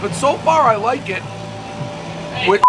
but so far I like it. With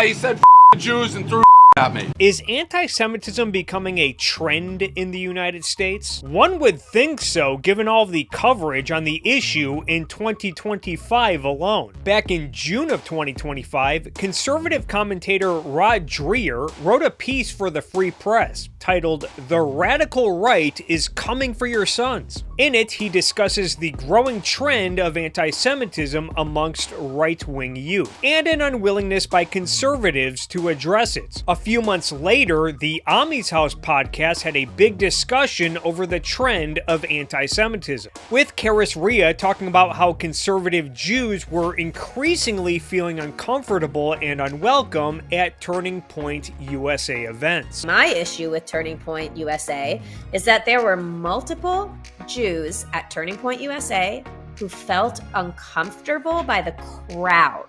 he said Jews and threw at me. Is anti-Semitism becoming a trend in the United States? One would think so, given all the coverage on the issue in 2025 alone. Back in June of 2025, conservative commentator Rod Dreher wrote a piece for the Free Press titled "The Radical Right is Coming for Your Sons." In it, he discusses the growing trend of anti-Semitism amongst right-wing youth, and an unwillingness by conservatives to address it. A few months later, the Ami's House podcast had a big discussion over the trend of anti-Semitism, with Karis Rhea talking about how conservative Jews were increasingly feeling uncomfortable and unwelcome at Turning Point USA events. My issue with Turning Point USA is that there were multiple Jews at Turning Point USA who felt uncomfortable by the crowd.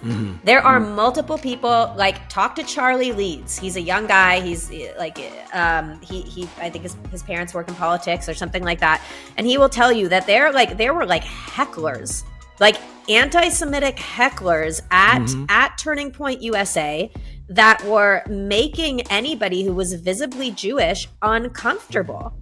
Mm-hmm. There are multiple people, like, talk to Charlie Leeds. He's a young guy. He's like, he I think his parents work in politics or something like that. And he will tell you that there were hecklers, like anti-Semitic hecklers at Turning Point USA that were making anybody who was visibly Jewish uncomfortable.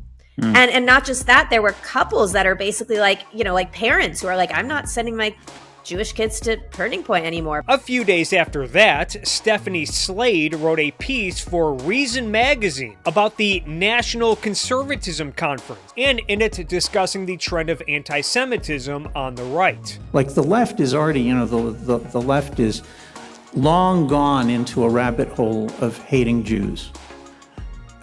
And not just that, there were couples that are basically like parents who are like, I'm not sending my Jewish kids to Turning Point anymore. A few days after that, Stephanie Slade wrote a piece for Reason Magazine about the National Conservatism Conference, and in it discussing the trend of anti-Semitism on the right. Like, the left is already, the left is long gone into a rabbit hole of hating Jews.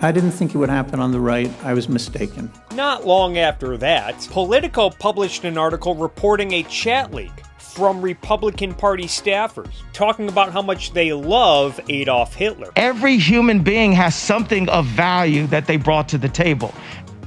I didn't think it would happen on the right. I was mistaken. Not long after that, Politico published an article reporting a chat leak from Republican Party staffers, talking about how much they love Adolf Hitler. Every human being has something of value that they brought to the table,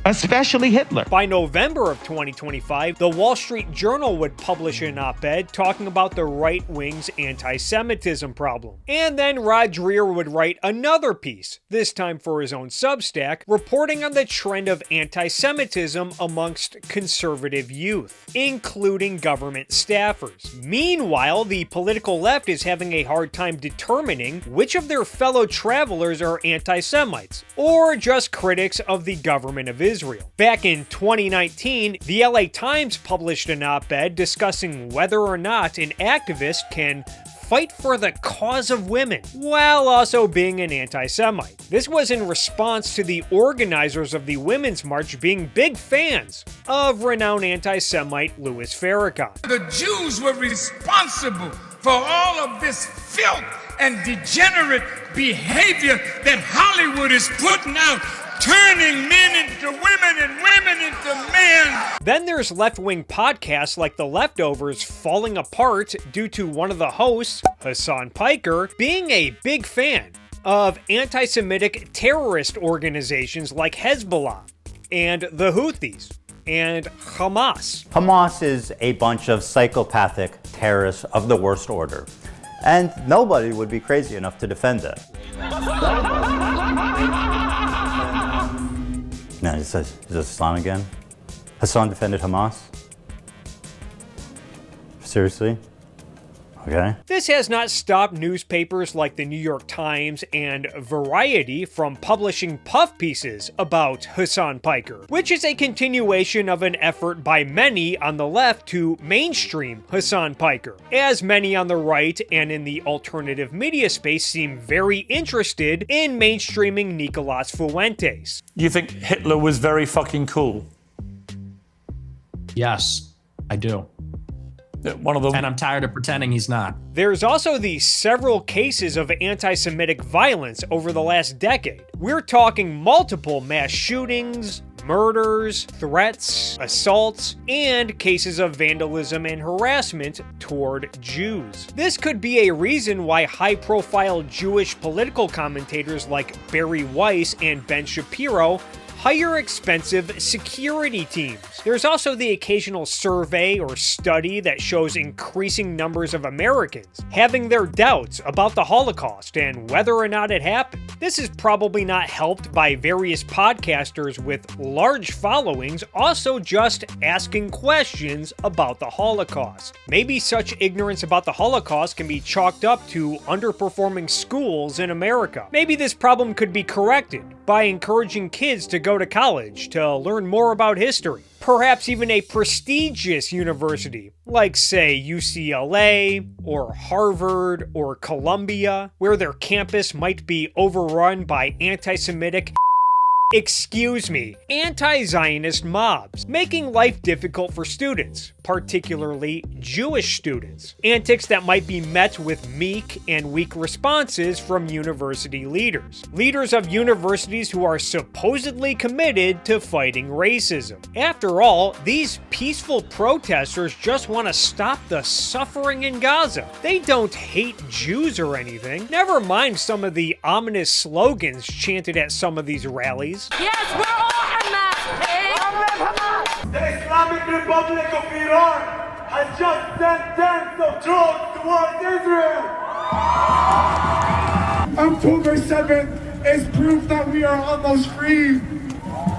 especially Hitler. By November of 2025, the Wall Street Journal would publish an op-ed talking about the right wing's anti-Semitism problem. And then Rod Dreher would write another piece, this time for his own Substack, reporting on the trend of anti-Semitism amongst conservative youth, including government staffers. Meanwhile, the political left is having a hard time determining which of their fellow travelers are anti-Semites, or just critics of the government of Israel. Back in 2019, the LA Times published an op-ed discussing whether or not an activist can fight for the cause of women while also being an anti-Semite. This was in response to the organizers of the Women's March being big fans of renowned anti-Semite Louis Farrakhan. The Jews were responsible for all of this filth and degenerate behavior that Hollywood is putting out, turning men into women and women into men. Then there's left-wing podcasts like The Leftovers falling apart due to one of the hosts, Hassan Piker, being a big fan of anti-Semitic terrorist organizations like Hezbollah and the Houthis and Hamas. Hamas is a bunch of psychopathic terrorists of the worst order, and nobody would be crazy enough to defend it. No, is this Islam again? Hassan defended Hamas? Seriously? Okay. This has not stopped newspapers like the New York Times and Variety from publishing puff pieces about Hassan Piker, which is a continuation of an effort by many on the left to mainstream Hassan Piker, as many on the right and in the alternative media space seem very interested in mainstreaming Nicolas Fuentes. You think Hitler was very fucking cool? Yes, I do. One of them. And I'm tired of pretending he's not. There's also the several cases of anti-Semitic violence over the last decade. We're talking multiple mass shootings, murders, threats, assaults, and cases of vandalism and harassment toward Jews. This could be a reason why high-profile Jewish political commentators like Barry Weiss and Ben Shapiro hire expensive security teams. There's also the occasional survey or study that shows increasing numbers of Americans having their doubts about the Holocaust and whether or not it happened. This is probably not helped by various podcasters with large followings also just asking questions about the Holocaust. Maybe such ignorance about the Holocaust can be chalked up to underperforming schools in America. Maybe this problem could be corrected by encouraging kids to go to college to learn more about history. Perhaps even a prestigious university, like say UCLA or Harvard or Columbia, where their campus might be overrun by anti-Semitic anti-Zionist mobs, making life difficult for students, particularly Jewish students. Antics that might be met with meek and weak responses from university leaders. Leaders of universities who are supposedly committed to fighting racism. After all, these peaceful protesters just want to stop the suffering in Gaza. They don't hate Jews or anything. Never mind some of the ominous slogans chanted at some of these rallies. Yes, we're all Hamas! The Islamic Republic of Iran has just sent tens of drones towards Israel. October 7th is proof that we are almost free.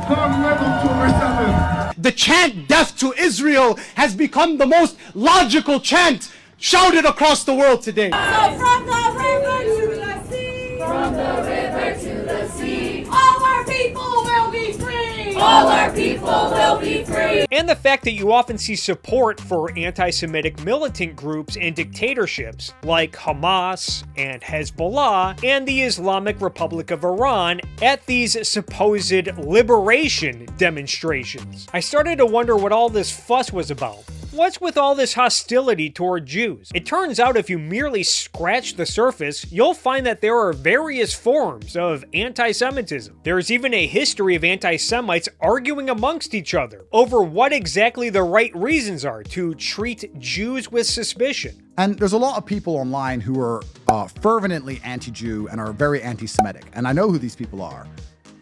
Long live October 7th. The chant "Death to Israel" has become the most logical chant shouted across the world today. So from the river to the sea, from the river to the sea, all our people will be free. All our people will be free. And the fact that you often see support for anti-Semitic militant groups and dictatorships like Hamas and Hezbollah and the Islamic Republic of Iran at these supposed liberation demonstrations. I started to wonder what all this fuss was about. What's with all this hostility toward Jews? It turns out if you merely scratch the surface, you'll find that there are various forms of anti-Semitism. There's even a history of anti-Semites arguing amongst each other over what exactly the right reasons are to treat Jews with suspicion. And there's a lot of people online who are fervently anti-Jew and are very anti-Semitic. And I know who these people are.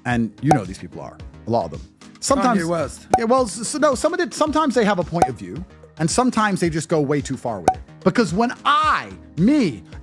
And you know these people are. A lot of them. Sometimes, Kanye West. Yeah, well, sometimes they have a point of view, and sometimes they just go way too far with it. Because when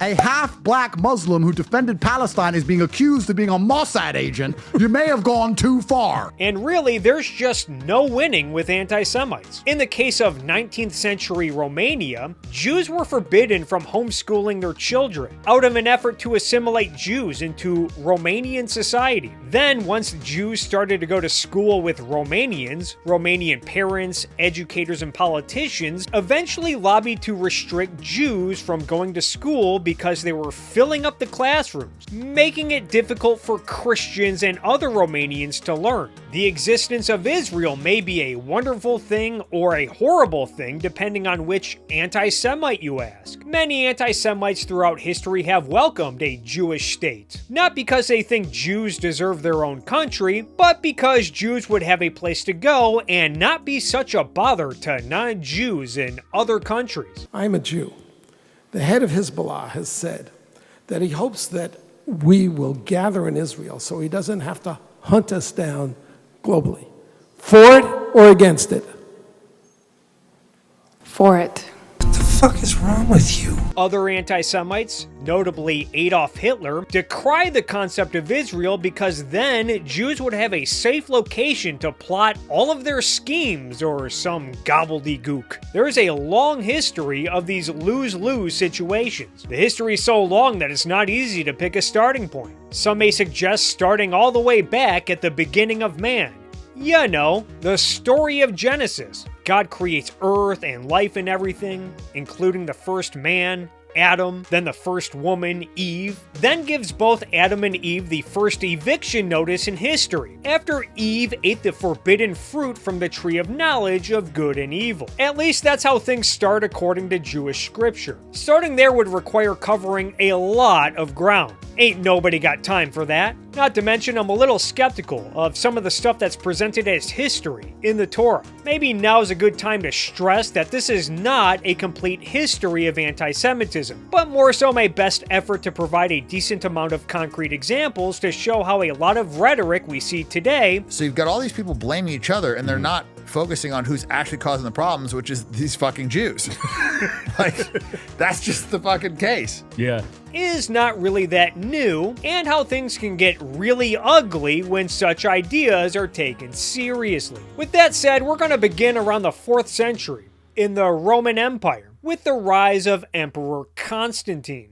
a half-black Muslim who defended Palestine, is being accused of being a Mossad agent, you may have gone too far. And really, there's just no winning with anti-Semites. In the case of 19th century Romania, Jews were forbidden from homeschooling their children out of an effort to assimilate Jews into Romanian society. Then, once Jews started to go to school with Romanians, Romanian parents, educators, and politicians eventually lobbied to restrict Jews from going to school because they were filling up the classrooms, making it difficult for Christians and other Romanians to learn. The existence of Israel may be a wonderful thing or a horrible thing depending on which anti-Semite you ask. Many anti-Semites throughout history have welcomed a Jewish state, not because they think Jews deserve their own country, but because Jews would have a place to go and not be such a bother to non-Jews in other countries. I'm a Jew. The head of Hezbollah has said that he hopes that we will gather in Israel so he doesn't have to hunt us down globally. For it or against it? For it. What the fuck is wrong with you? Other anti-Semites, notably Adolf Hitler, decried the concept of Israel because then Jews would have a safe location to plot all of their schemes or some gobbledygook. There is a long history of these lose-lose situations. The history is so long that it's not easy to pick a starting point. Some may suggest starting all the way back at the beginning of man. You know, the story of Genesis. God creates earth and life and everything, including the first man, Adam, then the first woman, Eve, then gives both Adam and Eve the first eviction notice in history, after Eve ate the forbidden fruit from the tree of knowledge of good and evil. At least that's how things start according to Jewish scripture. Starting there would require covering a lot of ground. Ain't nobody got time for that. Not to mention, I'm a little skeptical of some of the stuff that's presented as history in the Torah. Maybe now's a good time to stress that this is not a complete history of anti-Semitism, but more so my best effort to provide a decent amount of concrete examples to show how a lot of rhetoric we see today. So you've got all these people blaming each other, and they're not focusing on who's actually causing the problems, which is these fucking Jews. Like, that's just the fucking case. Yeah. Is not really that new, and how things can get really ugly when such ideas are taken seriously. With that said, we're going to begin around the 4th century in the Roman Empire with the rise of Emperor Constantine.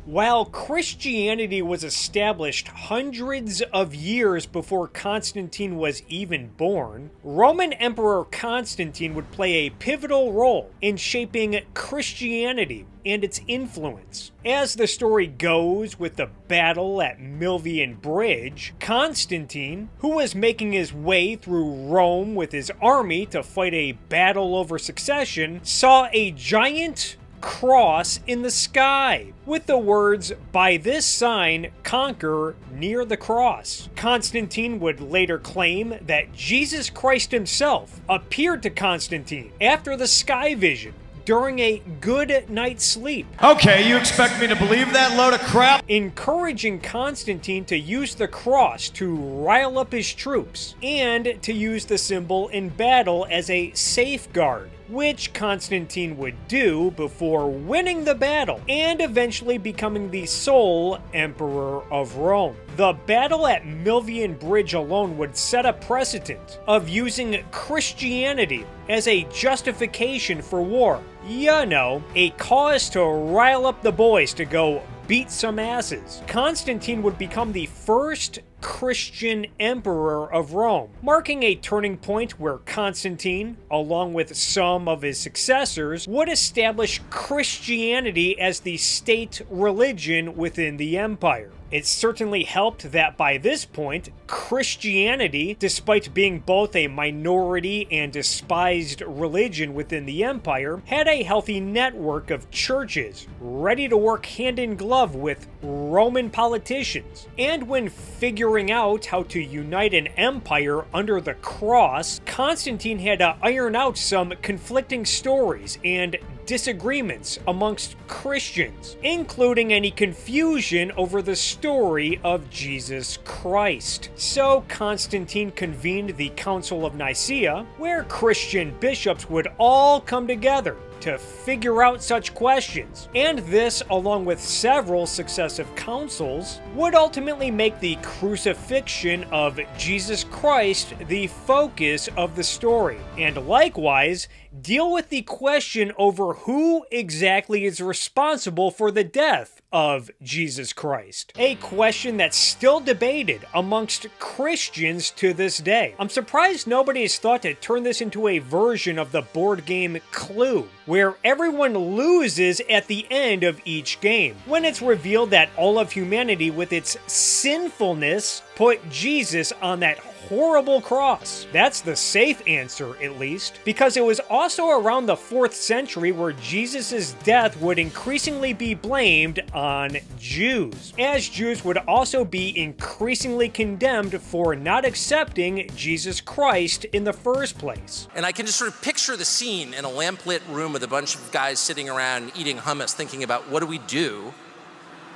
While Christianity was established hundreds of years before Constantine was even born, Roman Emperor Constantine would play a pivotal role in shaping Christianity and its influence. As the story goes, with the battle at Milvian Bridge, Constantine, who was making his way through Rome with his army to fight a battle over succession, saw a giant cross in the sky with the words, "By this sign conquer," near the cross. Constantine would later claim that Jesus Christ himself appeared to Constantine after the sky vision during a good night's sleep. Okay, you expect me to believe that load of crap? Encouraging Constantine to use the cross to rile up his troops and to use the symbol in battle as a safeguard, which Constantine would do before winning the battle and eventually becoming the sole emperor of Rome. The battle at Milvian Bridge alone would set a precedent of using Christianity as a justification for war. You know, a cause to rile up the boys to go beat some asses. Constantine would become the first Christian emperor of Rome, marking a turning point where Constantine, along with some of his successors, would establish Christianity as the state religion within the empire. It certainly helped that by this point, Christianity, despite being both a minority and despised religion within the empire, had a healthy network of churches ready to work hand in glove with Roman politicians. And when figuring out how to unite an empire under the cross, Constantine had to iron out some conflicting stories and disagreements amongst Christians, including any confusion over the story of Jesus Christ. So Constantine convened the Council of Nicaea, where Christian bishops would all come together to figure out such questions, and this, along with several successive councils, would ultimately make the crucifixion of Jesus Christ the focus of the story, and likewise deal with the question over who exactly is responsible for the death of Jesus Christ, a question that's still debated amongst Christians to this day. I'm surprised nobody has thought to turn this into a version of the board game Clue, where everyone loses at the end of each game, when it's revealed that all of humanity with its sinfulness put Jesus on that horrible cross. That's the safe answer, at least, because it was also around the 4th century where Jesus' death would increasingly be blamed on Jews, as Jews would also be increasingly condemned for not accepting Jesus Christ in the first place. And I can just sort of picture the scene in a lamplit room with a bunch of guys sitting around eating hummus, thinking about what do we do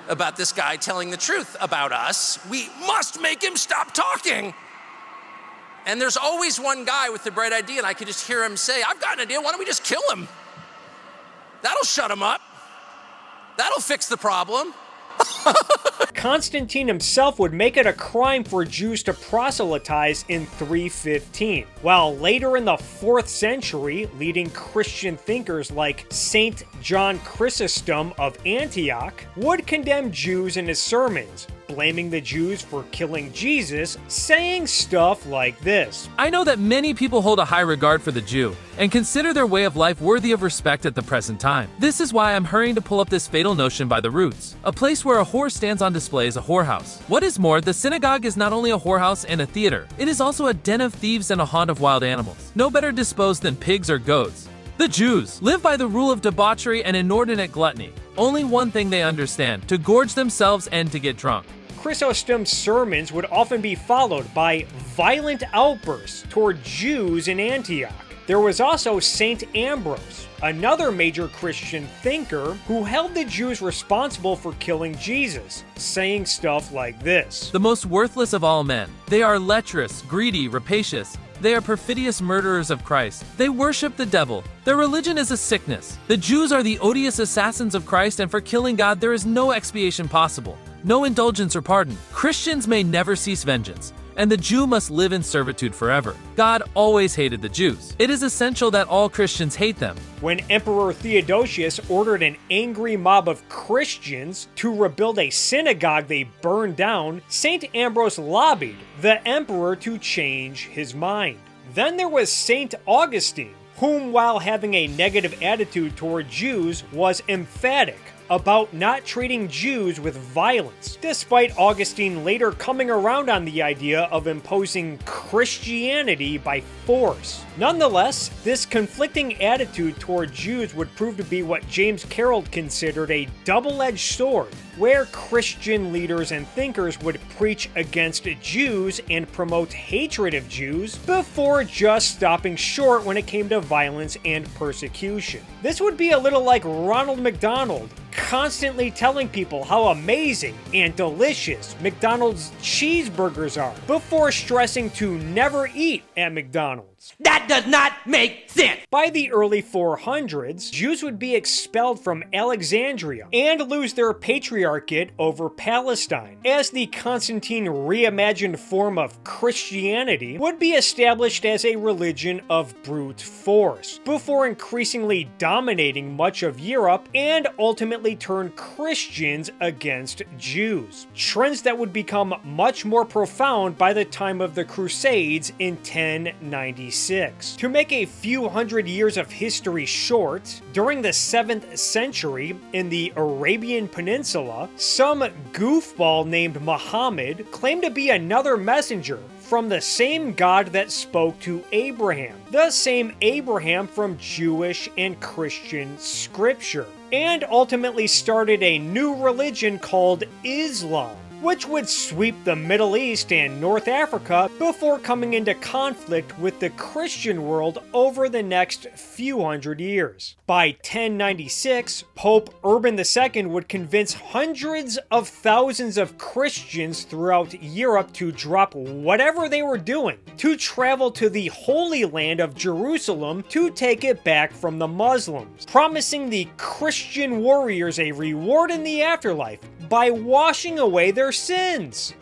about this guy telling the truth about us? We must make him stop talking. And there's always one guy with the bright idea, and I could just hear him say, I've got an idea, why don't we just kill him? That'll shut him up. That'll fix the problem. Constantine himself would make it a crime for Jews to proselytize in 315, while later in the 4th century, leading Christian thinkers like Saint John Chrysostom of Antioch would condemn Jews in his sermons, blaming the Jews for killing Jesus, saying stuff like this. I know that many people hold a high regard for the Jew and consider their way of life worthy of respect at the present time. This is why I'm hurrying to pull up this fatal notion by the roots. A place where a whore stands on display is a whorehouse. What is more, the synagogue is not only a whorehouse and a theater, it is also a den of thieves and a haunt of wild animals, no better disposed than pigs or goats. The Jews live by the rule of debauchery and inordinate gluttony. Only one thing they understand: to gorge themselves and to get drunk. Chrysostom's sermons would often be followed by violent outbursts toward Jews in Antioch. There was also Saint Ambrose, another major Christian thinker who held the Jews responsible for killing Jesus, saying stuff like this: "The most worthless of all men. They are lecherous, greedy, rapacious. They are perfidious murderers of Christ. They worship the devil. Their religion is a sickness. The Jews are the odious assassins of Christ, and for killing God there is no expiation possible, no indulgence or pardon. Christians may never cease vengeance, and the Jew must live in servitude forever. God always hated the Jews. It is essential that all Christians hate them." When Emperor Theodosius ordered an angry mob of Christians to rebuild a synagogue they burned down, St. Ambrose lobbied the emperor to change his mind. Then there was St. Augustine, whom, while having a negative attitude toward Jews, was emphatic about not treating Jews with violence, despite Augustine later coming around on the idea of imposing Christianity by force. Nonetheless, this conflicting attitude toward Jews would prove to be what James Carroll considered a double-edged sword, where Christian leaders and thinkers would preach against Jews and promote hatred of Jews before just stopping short when it came to violence and persecution. This would be a little like Ronald McDonald constantly telling people how amazing and delicious McDonald's cheeseburgers are before stressing to never eat at McDonald's. That does not make sense! By the early 400s, Jews would be expelled from Alexandria and lose their patriarchate over Palestine, as the Constantine reimagined form of Christianity would be established as a religion of brute force, before increasingly dominating much of Europe and ultimately turn Christians against Jews. Trends that would become much more profound by the time of the Crusades in 1096. To make a few hundred years of history short, during the 7th century in the Arabian Peninsula, some goofball named Muhammad claimed to be another messenger from the same God that spoke to Abraham, the same Abraham from Jewish and Christian scripture, and ultimately started a new religion called Islam, which would sweep the Middle East and North Africa before coming into conflict with the Christian world over the next few hundred years. By 1096, Pope Urban II would convince hundreds of thousands of Christians throughout Europe to drop whatever they were doing, to travel to the Holy Land of Jerusalem to take it back from the Muslims, promising the Christian warriors a reward in the afterlife by washing away their sins.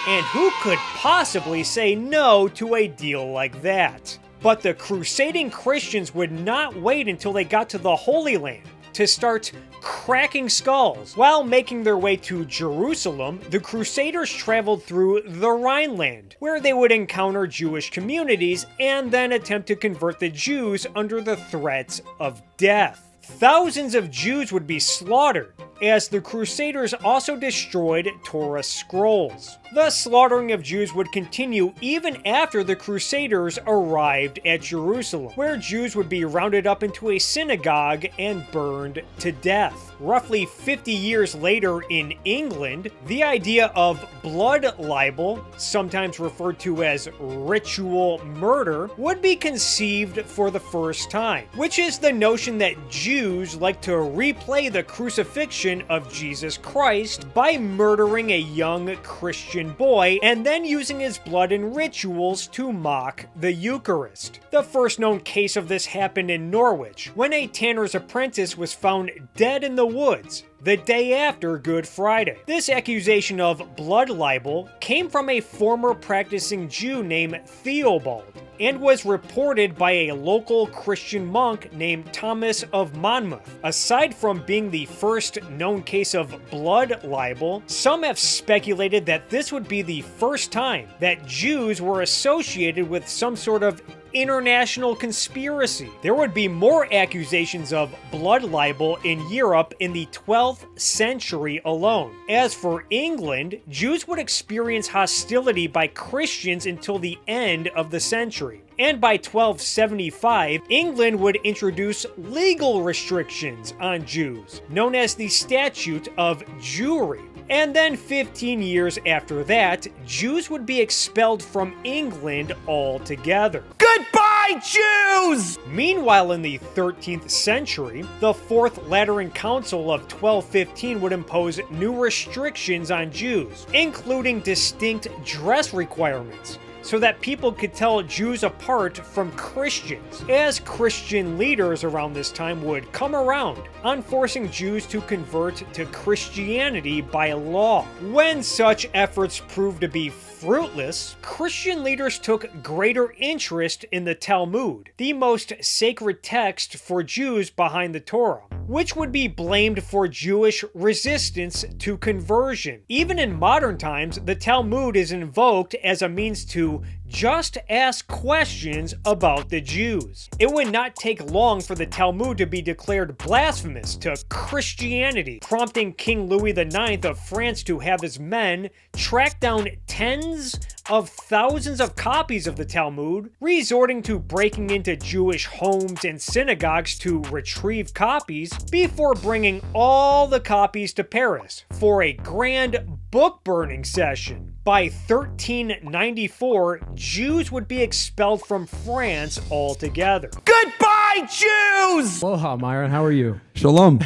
And who could possibly say no to a deal like that? But the crusading Christians would not wait until they got to the Holy Land to start cracking skulls. While making their way to Jerusalem, the Crusaders traveled through the Rhineland, where they would encounter Jewish communities and then attempt to convert the Jews under the threat of death. Thousands of Jews would be slaughtered, as the Crusaders also destroyed Torah scrolls. The slaughtering of Jews would continue even after the Crusaders arrived at Jerusalem, where Jews would be rounded up into a synagogue and burned to death. Roughly 50 years later in England, the idea of blood libel, sometimes referred to as ritual murder, would be conceived for the first time, which is the notion that Jews like to replay the crucifixion of Jesus Christ by murdering a young Christian boy and then using his blood in rituals to mock the Eucharist. The first known case of this happened in Norwich, when a tanner's apprentice was found dead in the woods the day after Good Friday. This accusation of blood libel came from a former practicing Jew named Theobald, and was reported by a local Christian monk named Thomas of Monmouth. Aside from being the first known case of blood libel, some have speculated that this would be the first time that Jews were associated with some sort of international conspiracy. There would be more accusations of blood libel in Europe in the 12th century alone. As for England, Jews would experience hostility by Christians until the end of the century. And by 1275, England would introduce legal restrictions on Jews, known as the Statute of Jewry. And then 15 years after that, Jews would be expelled from England altogether. Goodbye, Jews! Meanwhile, in the 13th century, the Fourth Lateran Council of 1215 would impose new restrictions on Jews, including distinct dress requirements, so that people could tell Jews apart from Christians, as Christian leaders around this time would come around on forcing Jews to convert to Christianity by law. When such efforts proved to be fruitless, Christian leaders took greater interest in the Talmud, the most sacred text for Jews behind the Torah, which would be blamed for Jewish resistance to conversion. Even in modern times, the Talmud is invoked as a means to just ask questions about the Jews. It would not take long for the Talmud to be declared blasphemous to Christianity, prompting King Louis IX of France to have his men track down tens of thousands of copies of the Talmud, resorting to breaking into Jewish homes and synagogues to retrieve copies before bringing all the copies to Paris for a grand book burning session. By 1394, Jews would be expelled from France altogether. Goodbye, Jews! Aloha, Myron. How are you? Shalom.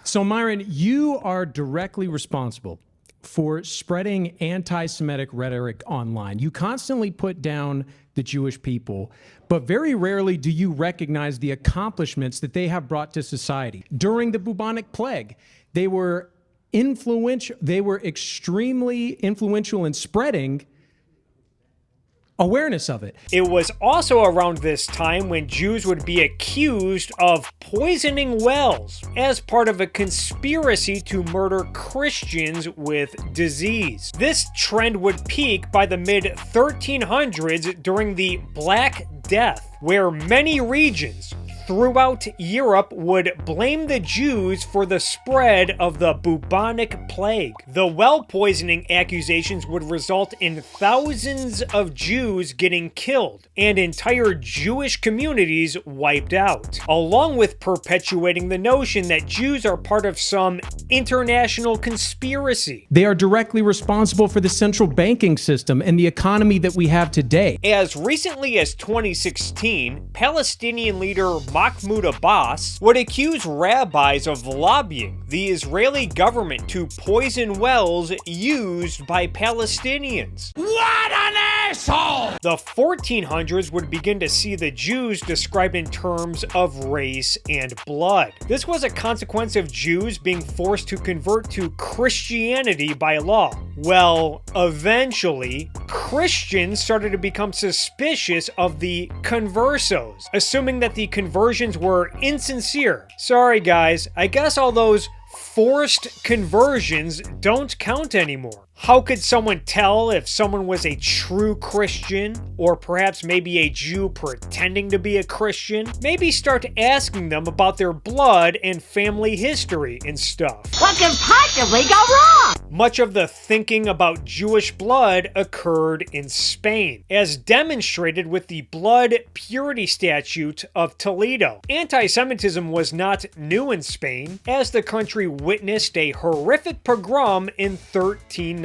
So, Myron, you are directly responsible for spreading anti-Semitic rhetoric online. You constantly put down the Jewish people, but very rarely do you recognize the accomplishments that they have brought to society. During the bubonic plague, they were extremely influential in spreading awareness of it. It was also around this time when Jews would be accused of poisoning wells as part of a conspiracy to murder Christians with disease. This trend would peak by the mid-1300s during the Black Death, where many regions throughout Europe would blame the Jews for the spread of the bubonic plague. The well poisoning accusations would result in thousands of Jews getting killed and entire Jewish communities wiped out, along with perpetuating the notion that Jews are part of some international conspiracy. They are directly responsible for the central banking system and the economy that we have today. As recently as 2016, Palestinian leader Mahmoud Abbas would accuse rabbis of lobbying the Israeli government to poison wells used by Palestinians. What an asshole! The 1400s would begin to see the Jews described in terms of race and blood. This was a consequence of Jews being forced to convert to Christianity by law. Well, eventually, Christians started to become suspicious of the conversos, assuming that the conversions were insincere. Sorry guys, I guess all those forced conversions don't count anymore. How could someone tell if someone was a true Christian, or perhaps maybe a Jew pretending to be a Christian? Maybe start asking them about their blood and family history and stuff. What could possibly go wrong? Much of the thinking about Jewish blood occurred in Spain, as demonstrated with the Blood Purity Statute of Toledo. Anti-Semitism was not new in Spain, as the country witnessed a horrific pogrom in 1391.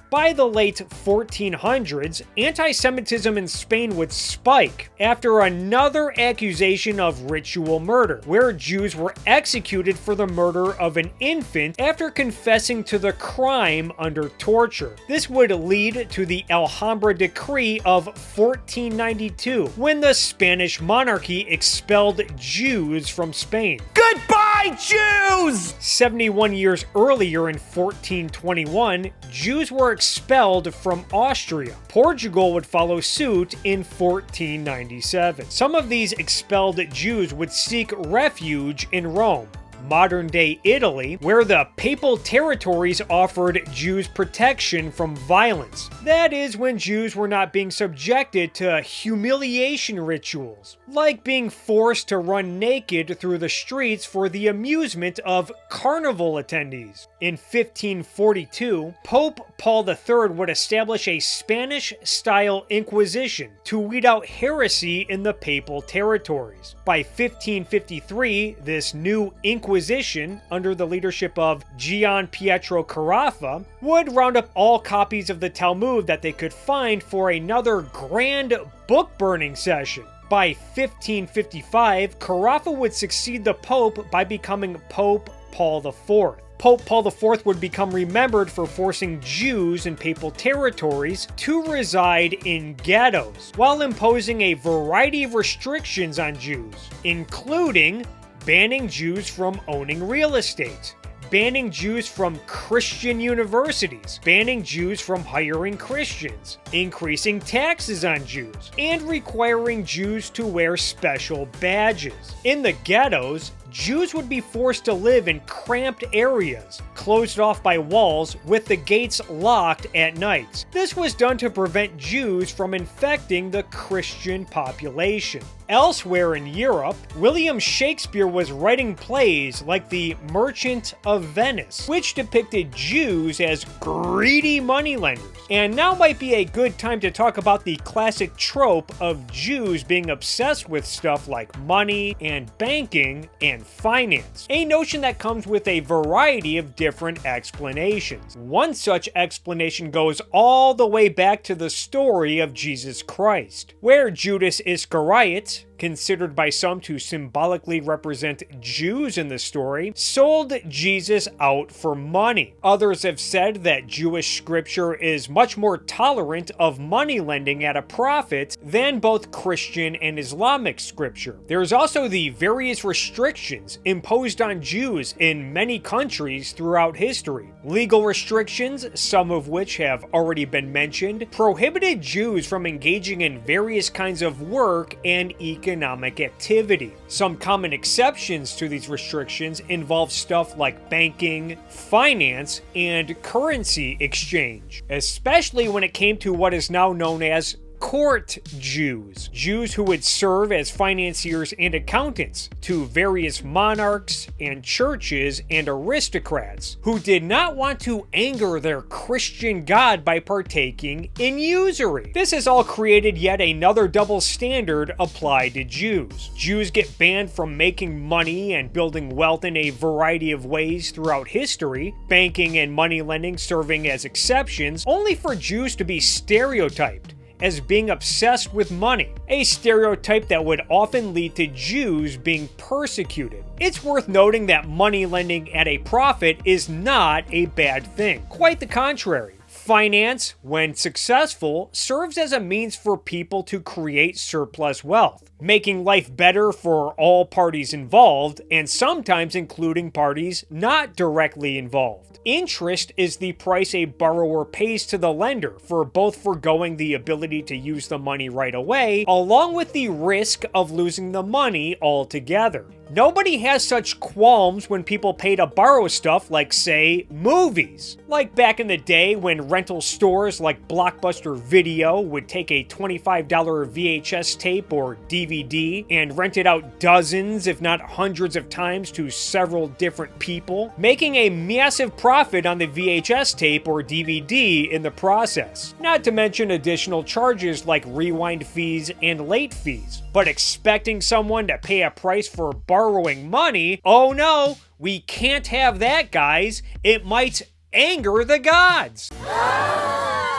By the late 1400s, anti-Semitism in Spain would spike after another accusation of ritual murder, where Jews were executed for the murder of an infant after confessing to the crime under torture. This would lead to the Alhambra Decree of 1492, when the Spanish monarchy expelled Jews from Spain. Goodbye, Jews! 71 years earlier in 1421, Jews were expelled from Austria. Portugal would follow suit in 1497. Some of these expelled Jews would seek refuge in Rome, modern-day Italy, where the Papal Territories offered Jews protection from violence. That is, when Jews were not being subjected to humiliation rituals, like being forced to run naked through the streets for the amusement of carnival attendees. In 1542, Pope Paul III would establish a Spanish-style Inquisition to weed out heresy in the Papal Territories. By 1553, this new Inquisition, under the leadership of Gian Pietro Carafa, would round up all copies of the Talmud that they could find for another grand book-burning session. By 1555, Carafa would succeed the Pope by becoming Pope Paul IV. Pope Paul IV would become remembered for forcing Jews in papal territories to reside in ghettos, while imposing a variety of restrictions on Jews, including banning Jews from owning real estate, banning Jews from Christian universities, banning Jews from hiring Christians, increasing taxes on Jews, and requiring Jews to wear special badges. In the ghettos, Jews would be forced to live in cramped areas, closed off by walls, with the gates locked at night. This was done to prevent Jews from infecting the Christian population. Elsewhere in Europe, William Shakespeare was writing plays like The Merchant of Venice, which depicted Jews as greedy moneylenders. And now might be a good time to talk about the classic trope of Jews being obsessed with stuff like money and banking and finance, a notion that comes with a variety of different explanations. One such explanation goes all the way back to the story of Jesus Christ, where Judas Iscariot, considered by some to symbolically represent Jews in the story, sold Jesus out for money. Others have said that Jewish scripture is much more tolerant of money lending at a profit than both Christian and Islamic scripture. There is also the various restrictions imposed on Jews in many countries throughout history. Legal restrictions, some of which have already been mentioned, prohibited Jews from engaging in various kinds of work and economic activity. Some common exceptions to these restrictions involve stuff like banking, finance, and currency exchange, especially when it came to what is now known as court Jews, Jews who would serve as financiers and accountants to various monarchs and churches and aristocrats who did not want to anger their Christian God by partaking in usury. This has all created yet another double standard applied to Jews. Jews get banned from making money and building wealth in a variety of ways throughout history, banking and money lending serving as exceptions, only for Jews to be stereotyped as being obsessed with money, a stereotype that would often lead to Jews being persecuted. It's worth noting that money lending at a profit is not a bad thing. Quite the contrary. Finance, when successful, serves as a means for people to create surplus wealth, making life better for all parties involved, and sometimes including parties not directly involved. Interest is the price a borrower pays to the lender for both foregoing the ability to use the money right away, along with the risk of losing the money altogether. Nobody has such qualms when people pay to borrow stuff like, say, movies. Like back in the day when rental stores like Blockbuster Video would take a $25 VHS tape or DVD and rent it out dozens, if not hundreds of times to several different people, making a massive profit on the VHS tape or DVD in the process. Not to mention additional charges like rewind fees and late fees. But expecting someone to pay a price for borrowing money, oh no, we can't have that, guys. It might anger the gods.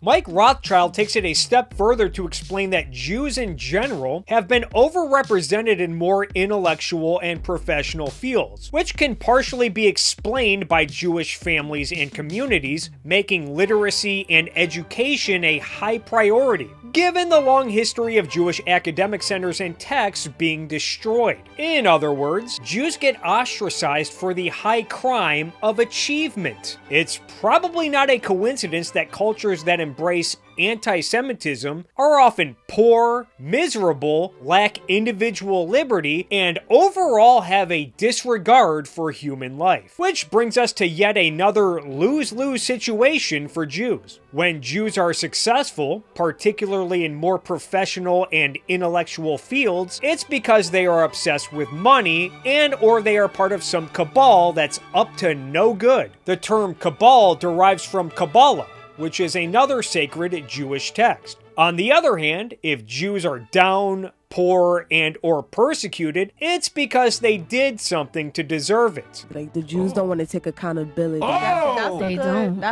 Mike Rothschild takes it a step further to explain that Jews in general have been overrepresented in more intellectual and professional fields, which can partially be explained by Jewish families and communities making literacy and education a high priority, given the long history of Jewish academic centers and texts being destroyed. In other words, Jews get ostracized for the high crime of achievement. It's probably not a coincidence that cultures that embrace anti-Semitism are often poor, miserable, lack individual liberty, and overall have a disregard for human life. Which brings us to yet another lose-lose situation for Jews. When Jews are successful, particularly in more professional and intellectual fields, it's because they are obsessed with money and or they are part of some cabal that's up to no good. The term cabal derives from Kabbalah, which is another sacred Jewish text. On the other hand, if Jews are down, poor, and or persecuted, it's because they did something to deserve it. Like, the Jews don't want to take accountability. They don't.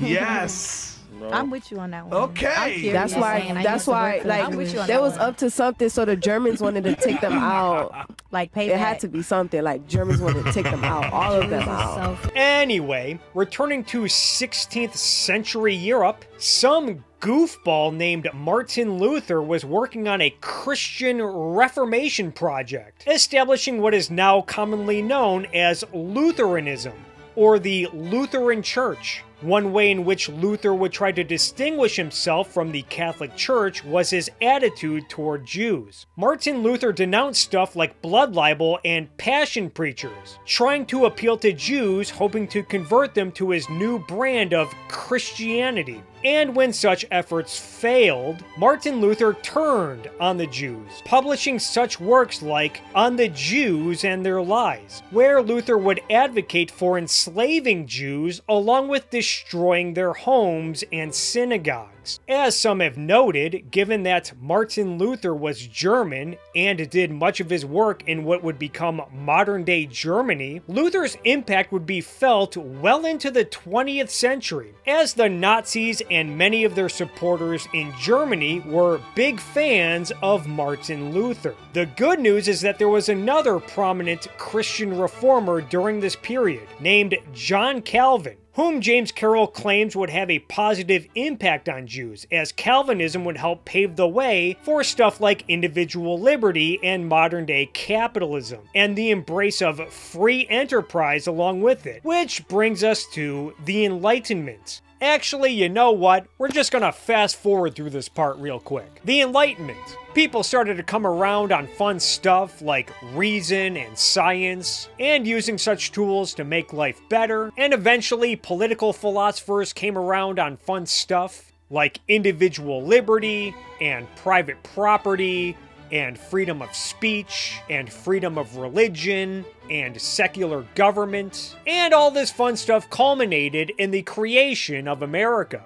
Yes. I'm with you on that one. Okay. That's why, like, there was up to something, so the Germans wanted to take them out. Like, payback. It had to be something, like, Germans wanted to take them out, all of them out. Anyway, returning to 16th century Europe, some goofball named Martin Luther was working on a Christian Reformation project, establishing what is now commonly known as Lutheranism, or the Lutheran Church. One way in which Luther would try to distinguish himself from the Catholic Church was his attitude toward Jews. Martin Luther denounced stuff like blood libel and passion preachers, trying to appeal to Jews, hoping to convert them to his new brand of Christianity. And when such efforts failed, Martin Luther turned on the Jews, publishing such works like On the Jews and Their Lies, where Luther would advocate for enslaving Jews along with destroying their homes and synagogues. As some have noted, given that Martin Luther was German and did much of his work in what would become modern-day Germany, Luther's impact would be felt well into the 20th century, as the Nazis and many of their supporters in Germany were big fans of Martin Luther. The good news is that there was another prominent Christian reformer during this period, named John Calvin, whom James Carroll claims would have a positive impact on Jews, as Calvinism would help pave the way for stuff like individual liberty and modern-day capitalism, and the embrace of free enterprise along with it. Which brings us to the Enlightenment. Actually, you know what? We're just gonna fast forward through this part real quick. The Enlightenment. People started to come around on fun stuff like reason and science, and using such tools to make life better, and eventually political philosophers came around on fun stuff like individual liberty and private property and freedom of speech, and freedom of religion, and secular government, and all this fun stuff culminated in the creation of America.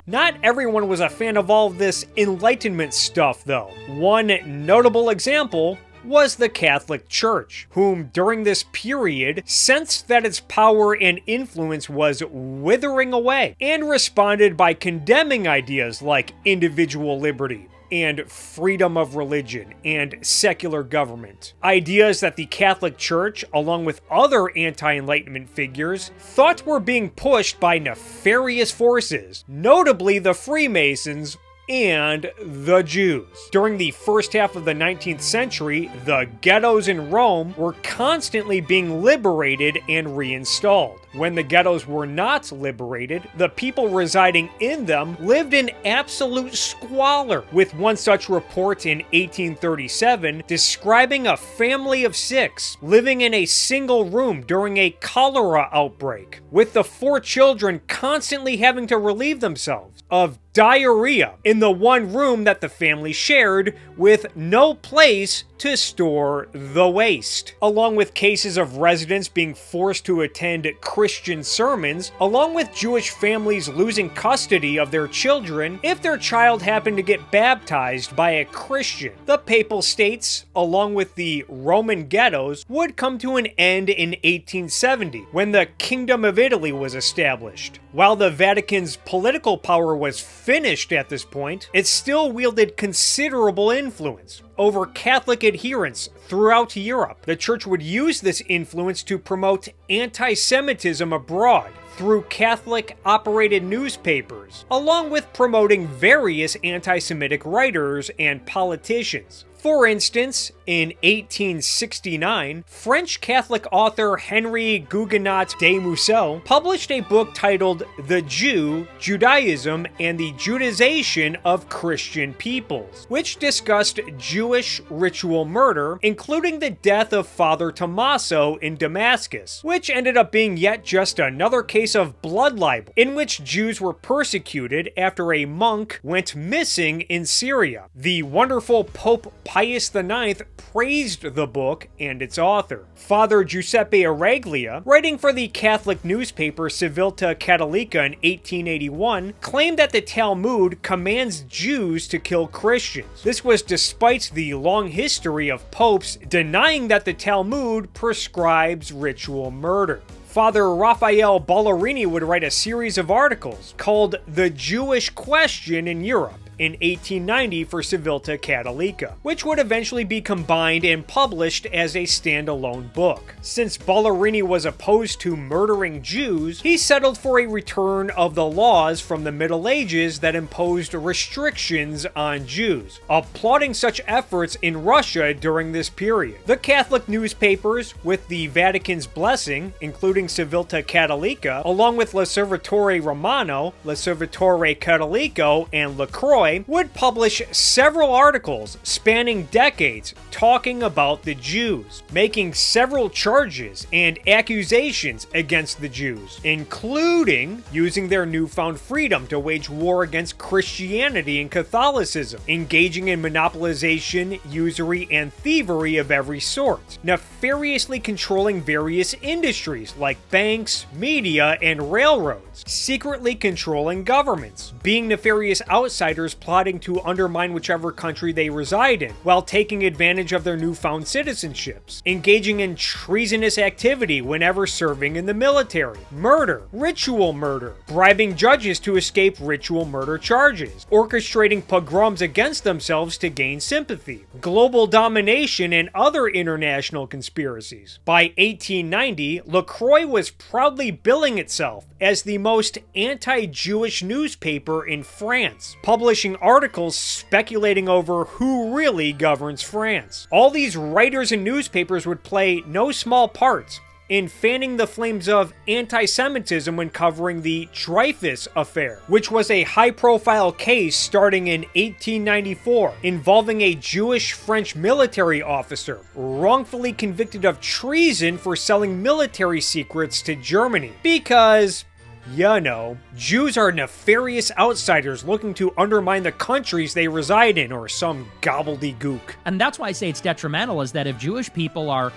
Not everyone was a fan of all this Enlightenment stuff, though. One notable example was the Catholic Church, whom during this period sensed that its power and influence was withering away, and responded by condemning ideas like individual liberty and freedom of religion and secular government. Ideas that the Catholic Church, along with other anti-Enlightenment figures, thought were being pushed by nefarious forces, notably the Freemasons and the Jews. During the first half of the 19th century, the ghettos in Rome were constantly being liberated and reinstalled. When the ghettos were not liberated, the people residing in them lived in absolute squalor, with one such report in 1837 describing a family of 6 living in a single room during a cholera outbreak, with the 4 children constantly having to relieve themselves of diarrhea in the one room that the family shared, with no place to store the waste, along with cases of residents being forced to attend Christian sermons, along with Jewish families losing custody of their children if their child happened to get baptized by a Christian. The Papal States, along with the Roman ghettos, would come to an end in 1870, when the Kingdom of Italy was established. While the Vatican's political power was finished at this point, it still wielded considerable influence over Catholic adherents throughout Europe. The Church would use this influence to promote anti-Semitism abroad through Catholic-operated newspapers, along with promoting various anti-Semitic writers and politicians. For instance, in 1869, French Catholic author Henri Guigenot de Musset published a book titled The Jew, Judaism, and the Judaization of Christian Peoples, which discussed Jewish ritual murder, including the death of Father Tommaso in Damascus, which ended up being yet just another case of blood libel, in which Jews were persecuted after a monk went missing in Syria. The wonderful Pope Pius IX praised the book and its author. Father Giuseppe Araglia, writing for the Catholic newspaper Civiltà Cattolica in 1881, claimed that the Talmud commands Jews to kill Christians. This was despite the long history of popes denying that the Talmud prescribes ritual murder. Father Raphael Ballerini would write a series of articles called The Jewish Question in Europe in 1890 for Civiltà Cattolica, which would eventually be combined and published as a standalone book. Since Ballerini was opposed to murdering Jews, he settled for a return of the laws from the Middle Ages that imposed restrictions on Jews, applauding such efforts in Russia during this period. The Catholic newspapers, with the Vatican's blessing, including Civiltà Cattolica, along with L'Osservatore Romano, L'Osservatore Cattolico, and La Croix, would publish several articles spanning decades talking about the Jews, making several charges and accusations against the Jews, including using their newfound freedom to wage war against Christianity and Catholicism, engaging in monopolization, usury, and thievery of every sort, nefariously controlling various industries like banks, media, and railroads, secretly controlling governments, being nefarious outsiders plotting to undermine whichever country they reside in, while taking advantage of their newfound citizenships, engaging in treasonous activity whenever serving in the military, murder, ritual murder, bribing judges to escape ritual murder charges, orchestrating pogroms against themselves to gain sympathy, global domination, and other international conspiracies. By 1890, La Croix was proudly billing itself as the most anti-Jewish newspaper in France, publishing articles speculating over who really governs France. All these writers and newspapers would play no small parts in fanning the flames of anti-Semitism when covering the Dreyfus Affair, which was a high-profile case starting in 1894 involving a Jewish French military officer wrongfully convicted of treason for selling military secrets to Germany because, you know, Jews are nefarious outsiders looking to undermine the countries they reside in, or some gobbledygook. And that's why I say it's detrimental, is that if Jewish people are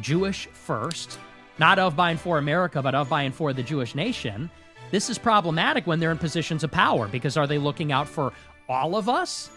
Jewish first, not of, by, and for America, but of, by, and for the Jewish nation, this is problematic when they're in positions of power, because are they looking out for all of us,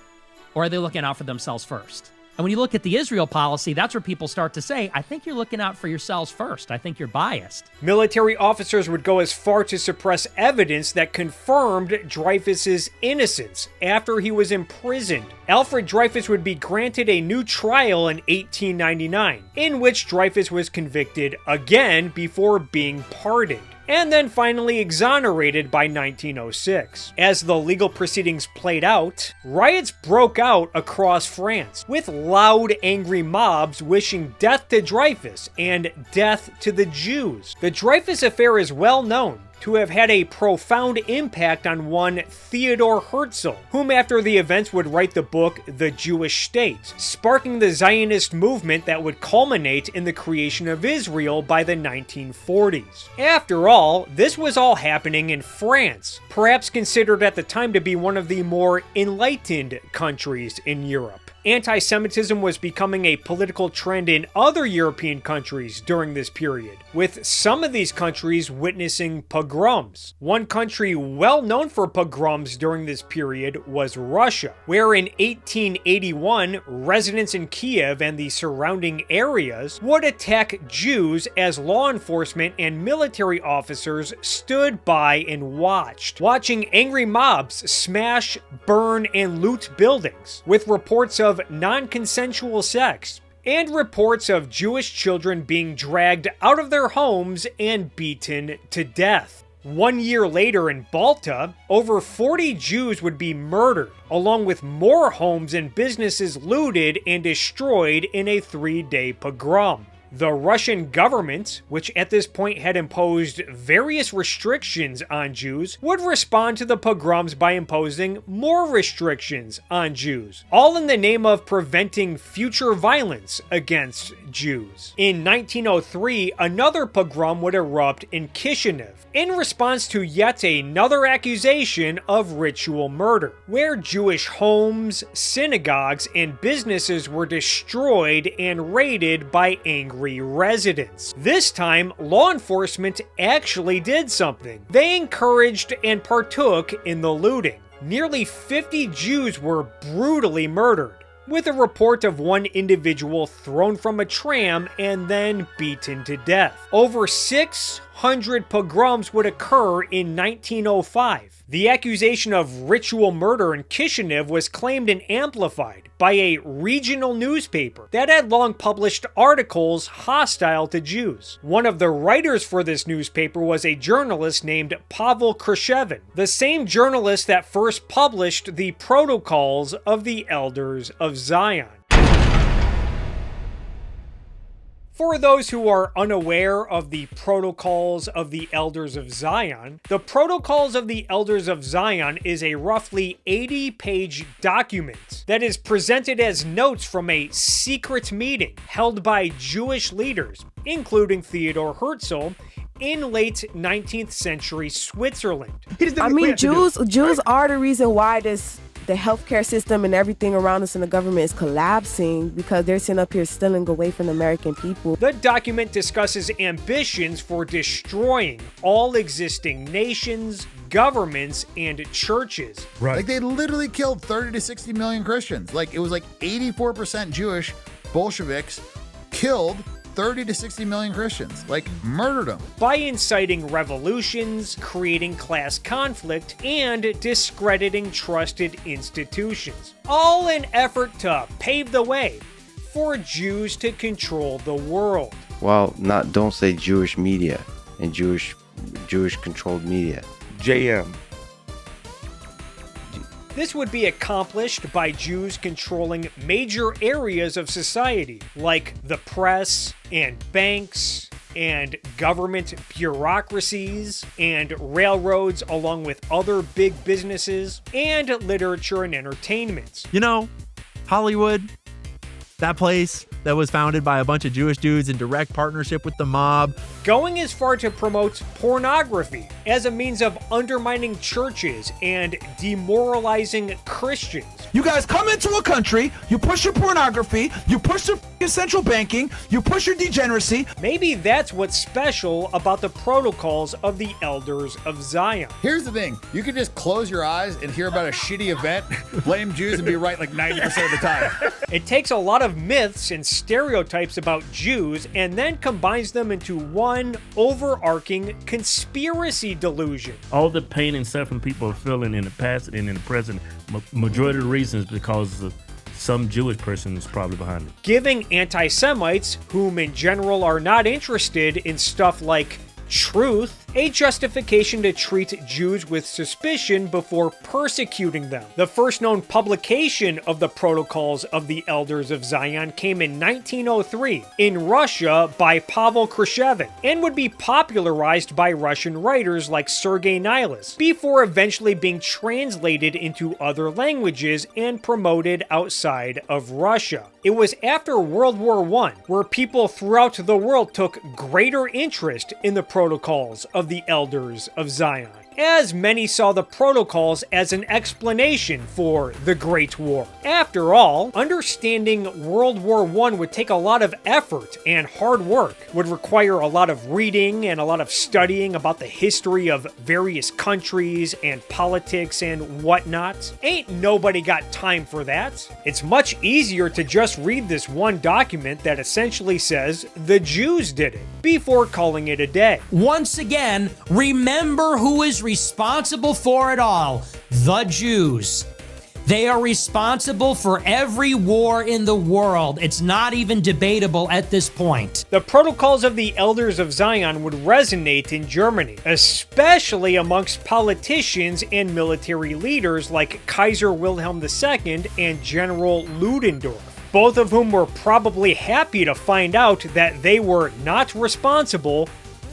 or are they looking out for themselves first? And when you look at the Israel policy, that's where people start to say, I think you're looking out for yourselves first. I think you're biased. Military officers would go as far to suppress evidence that confirmed Dreyfus's innocence after he was imprisoned. Alfred Dreyfus would be granted a new trial in 1899, in which Dreyfus was convicted again before being pardoned, and then finally exonerated by 1906. As the legal proceedings played out, riots broke out across France, with loud, angry mobs wishing death to Dreyfus and death to the Jews. The Dreyfus affair is well known to have had a profound impact on one Theodor Herzl, whom after the events would write the book The Jewish State, sparking the Zionist movement that would culminate in the creation of Israel by the 1940s. After all, this was all happening in France, perhaps considered at the time to be one of the more enlightened countries in Europe. Anti-Semitism was becoming a political trend in other European countries during this period, with some of these countries witnessing pogroms. One country well known for pogroms during this period was Russia, where in 1881, residents in Kiev and the surrounding areas would attack Jews as law enforcement and military officers stood by and watching angry mobs smash, burn, and loot buildings, with reports of non-consensual sex, and reports of Jewish children being dragged out of their homes and beaten to death. 1 year later in Balta, over 40 Jews would be murdered, along with more homes and businesses looted and destroyed in a 3-day pogrom. The Russian government, which at this point had imposed various restrictions on Jews, would respond to the pogroms by imposing more restrictions on Jews, all in the name of preventing future violence against Jews. In 1903, another pogrom would erupt in Kishinev, in response to yet another accusation of ritual murder, where Jewish homes, synagogues, and businesses were destroyed and raided by angry residents. This time, law enforcement actually did something. They encouraged and partook in the looting. Nearly 50 Jews were brutally murdered, with a report of one individual thrown from a tram and then beaten to death. Over 600 pogroms would occur in 1905. The accusation of ritual murder in Kishinev was claimed and amplified by a regional newspaper that had long published articles hostile to Jews. One of the writers for this newspaper was a journalist named Pavel Khrushchevin, the same journalist that first published the Protocols of the Elders of Zion. For those who are unaware of the Protocols of the Elders of Zion, the Protocols of the Elders of Zion is a roughly 80-page document that is presented as notes from a secret meeting held by Jewish leaders, including Theodor Herzl, in late 19th century Switzerland. I mean, Jews are the reason why the healthcare system and everything around us in the government is collapsing, because they're sitting up here stealing away from the American people. The document discusses ambitions for destroying all existing nations, governments, and churches. Right. Like, they literally killed 30 to 60 million Christians. Like, it was like 84% Jewish Bolsheviks killed 30 to 60 million Christians, like murdered them. By inciting revolutions, creating class conflict, and discrediting trusted institutions. All in effort to pave the way for Jews to control the world. Well, don't say Jewish media and Jewish controlled media. JM. This would be accomplished by Jews controlling major areas of society, like the press and banks and government bureaucracies and railroads, along with other big businesses and literature and entertainment. You know, Hollywood, that place that was founded by a bunch of Jewish dudes in direct partnership with the mob. Going as far to promote pornography as a means of undermining churches and demoralizing Christians. You guys come into a country, you push your pornography, you push your central banking, you push your degeneracy. Maybe that's what's special about the Protocols of the Elders of Zion. Here's the thing. You can just close your eyes and hear about a shitty event, blame Jews, and be right like 90% of the time. It takes a lot of myths and stereotypes about Jews and then combines them into one overarching conspiracy delusion. All the pain and suffering people are feeling in the past and in the present, majority of the reasons because of some Jewish person is probably behind it. Giving anti-Semites, whom in general are not interested in stuff like truth, a justification to treat Jews with suspicion before persecuting them. The first known publication of the Protocols of the Elders of Zion came in 1903 in Russia by Pavel Khrushchevin and would be popularized by Russian writers like Sergei Nilus before eventually being translated into other languages and promoted outside of Russia. It was after World War I where people throughout the world took greater interest in the Protocols of the Elders of Zion, as many saw the Protocols as an explanation for the Great War. After all, understanding World War I would take a lot of effort and hard work, would require a lot of reading and a lot of studying about the history of various countries and politics and whatnot. Ain't nobody got time for that. It's much easier to just read this one document that essentially says the Jews did it, before calling it a day. Once again, remember who is responsible for it all: the Jews. They are responsible for every war in the world. It's not even debatable at this point. The protocols of the Elders of Zion would resonate in Germany, especially amongst politicians and military leaders like Kaiser Wilhelm II and General Ludendorff, both of whom were probably happy to find out that they were not responsible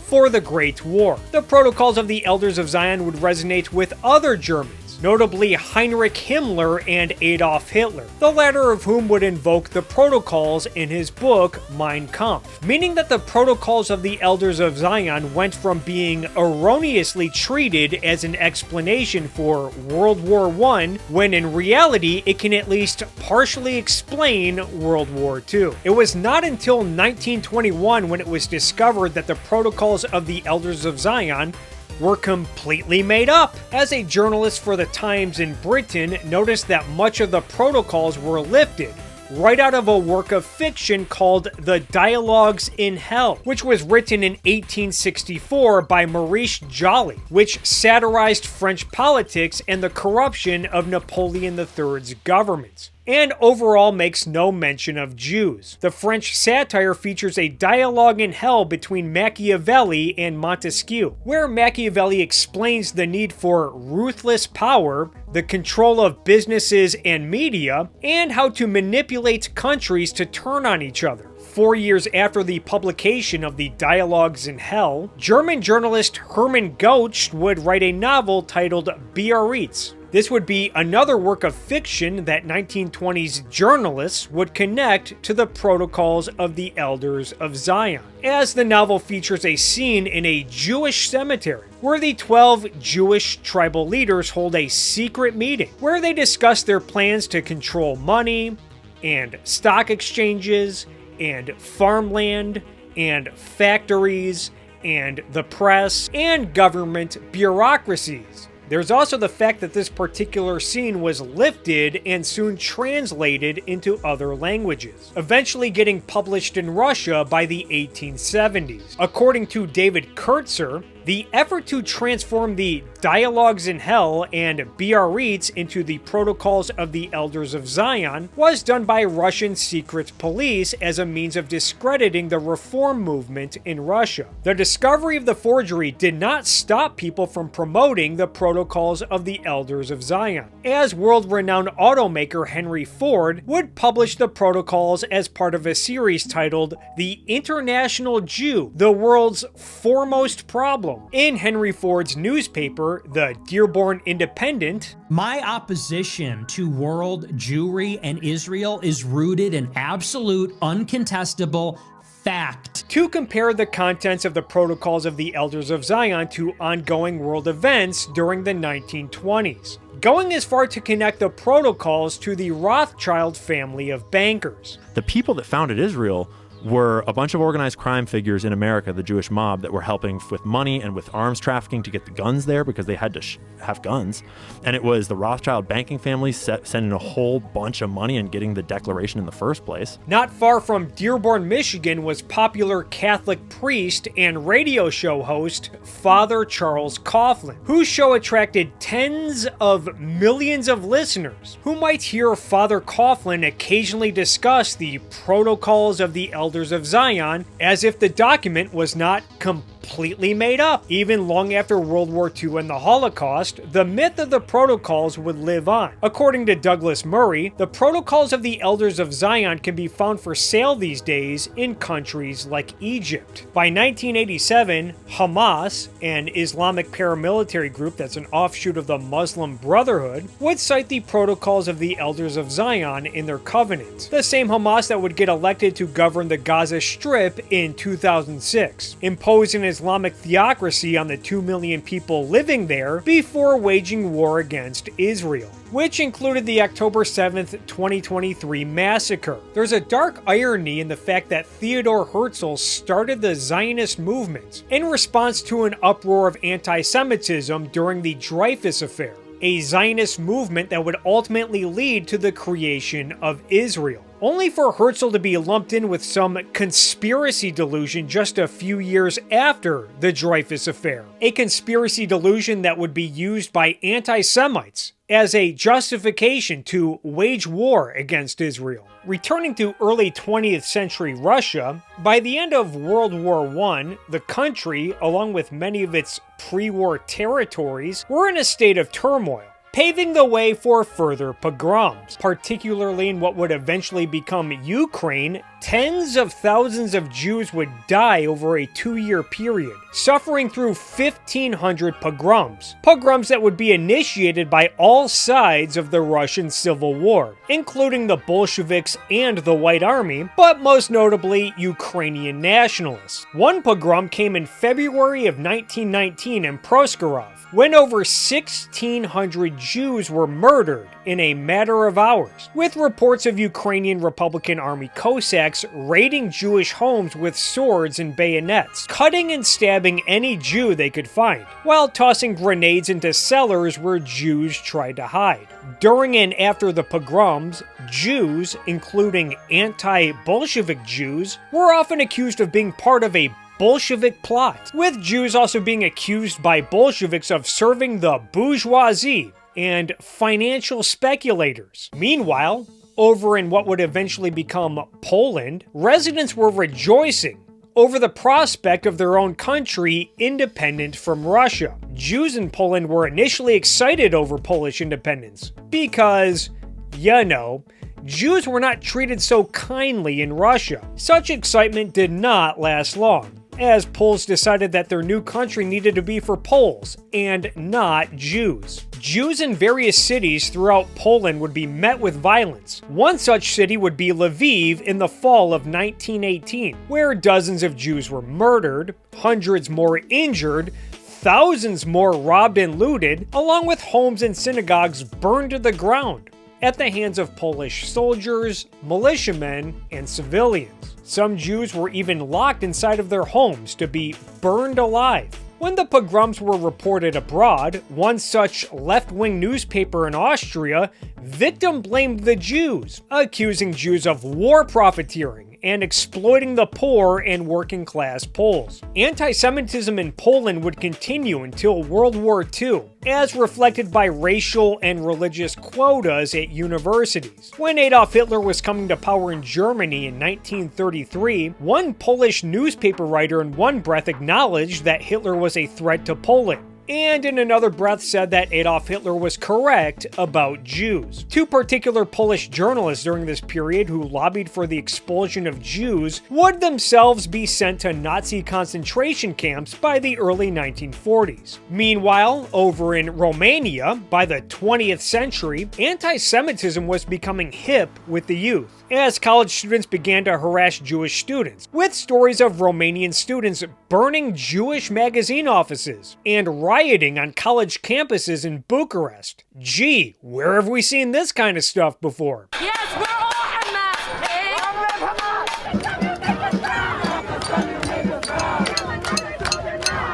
for the Great War. The protocols of the Elders of Zion would resonate with other Germans, notably Heinrich Himmler and Adolf Hitler, the latter of whom would invoke the protocols in his book Mein Kampf, meaning that the protocols of the Elders of Zion went from being erroneously treated as an explanation for World War I, when in reality it can at least partially explain World War II. It was not until 1921 when it was discovered that the protocols of the Elders of Zion were completely made up. As a journalist for the Times in Britain noticed that much of the protocols were lifted right out of a work of fiction called The Dialogues in Hell, which was written in 1864 by Maurice Joly, which satirized French politics and the corruption of Napoleon III's government, and overall makes no mention of Jews. The French satire features a dialogue in hell between Machiavelli and Montesquieu, where Machiavelli explains the need for ruthless power, the control of businesses and media, and how to manipulate countries to turn on each other. 4 years after the publication of the Dialogues in Hell, German journalist Hermann Goetz would write a novel titled Biarritz. This would be another work of fiction that 1920s journalists would connect to the protocols of the Elders of Zion, as the novel features a scene in a Jewish cemetery where the 12 Jewish tribal leaders hold a secret meeting where they discuss their plans to control money and stock exchanges and farmland and factories and the press and government bureaucracies. There's also the fact that this particular scene was lifted and soon translated into other languages, eventually getting published in Russia by the 1870s. According to David Kurtzer, the effort to transform the Dialogues in Hell and Biarritz into the Protocols of the Elders of Zion was done by Russian secret police as a means of discrediting the reform movement in Russia. The discovery of the forgery did not stop people from promoting the Protocols of the Elders of Zion, as world-renowned automaker Henry Ford would publish the protocols as part of a series titled The International Jew, the World's Foremost Problem, in Henry Ford's newspaper, the Dearborn Independent. My opposition to world Jewry and Israel is rooted in absolute, uncontestable fact. To compare the contents of the Protocols of the Elders of Zion to ongoing world events during the 1920s, going as far to connect the protocols to the Rothschild family of bankers. The people that founded Israel were a bunch of organized crime figures in America, the Jewish mob, that were helping with money and with arms trafficking to get the guns there because they had to have guns. And it was the Rothschild banking family sending a whole bunch of money and getting the declaration in the first place. Not far from Dearborn, Michigan was popular Catholic priest and radio show host Father Charles Coughlin, whose show attracted tens of millions of listeners, who might hear Father Coughlin occasionally discuss the protocols of the Elders of Zion as if the document was not completely made up. Even long after World War II and the Holocaust, the myth of the protocols would live on. According to Douglas Murray, the protocols of the Elders of Zion can be found for sale these days in countries like Egypt. By 1987, Hamas, an Islamic paramilitary group that's an offshoot of the Muslim Brotherhood, would cite the protocols of the Elders of Zion in their covenant. The same Hamas that would get elected to govern the Gaza Strip in 2006, impose an Islamic theocracy on the 2 million people living there before waging war against Israel, which included the October 7th, 2023 massacre. There's a dark irony in the fact that Theodor Herzl started the Zionist movement in response to an uproar of anti-Semitism during the Dreyfus Affair, a Zionist movement that would ultimately lead to the creation of Israel. only for Herzl to be lumped in with some conspiracy delusion just a few years after the Dreyfus Affair. A conspiracy delusion that would be used by anti-Semites as a justification to wage war against Israel. Returning to early 20th century Russia, by the end of World War I, the country, along with many of its pre-war territories, were in a state of turmoil, paving the way for further pogroms. Particularly in what would eventually become Ukraine, tens of thousands of Jews would die over a 2-year period, suffering through 1,500 pogroms. Pogroms that would be initiated by all sides of the Russian Civil War, including the Bolsheviks and the White Army, but most notably Ukrainian nationalists. One pogrom came in February of 1919 in Proskurov, when over 1,600 Jews were murdered in a matter of hours, with reports of Ukrainian Republican Army Cossacks raiding Jewish homes with swords and bayonets, cutting and stabbing any Jew they could find, while tossing grenades into cellars where Jews tried to hide. During and after the pogroms, Jews, including anti-Bolshevik Jews, were often accused of being part of a Bolshevik plot, with Jews also being accused by Bolsheviks of serving the bourgeoisie and financial speculators. Meanwhile, over in what would eventually become Poland, residents were rejoicing over the prospect of their own country independent from Russia. Jews in Poland were initially excited over Polish independence because, you know, Jews were not treated so kindly in Russia. Such excitement did not last long, as Poles decided that their new country needed to be for Poles and not Jews. Jews in various cities throughout Poland would be met with violence. One such city would be Lviv in the fall of 1918, where dozens of Jews were murdered, hundreds more injured, thousands more robbed and looted, along with homes and synagogues burned to the ground at the hands of Polish soldiers, militiamen, and civilians. Some Jews were even locked inside of their homes to be burned alive. When the pogroms were reported abroad, one such left-wing newspaper in Austria victim blamed the Jews, accusing Jews of war profiteering and exploiting the poor and working class Poles. Anti-Semitism in Poland would continue until World War II, as reflected by racial and religious quotas at universities. When Adolf Hitler was coming to power in Germany in 1933, one Polish newspaper writer in one breath acknowledged that Hitler was a threat to Poland, and in another breath said that Adolf Hitler was correct about Jews. Two particular Polish journalists during this period who lobbied for the expulsion of Jews would themselves be sent to Nazi concentration camps by the early 1940s. Meanwhile, over in Romania, by the 20th century, anti-Semitism was becoming hip with the youth, as college students began to harass Jewish students, with stories of Romanian students burning Jewish magazine offices and rioting on college campuses in Bucharest. Gee, where have we seen this kind of stuff before? Yes, we're all Hamas!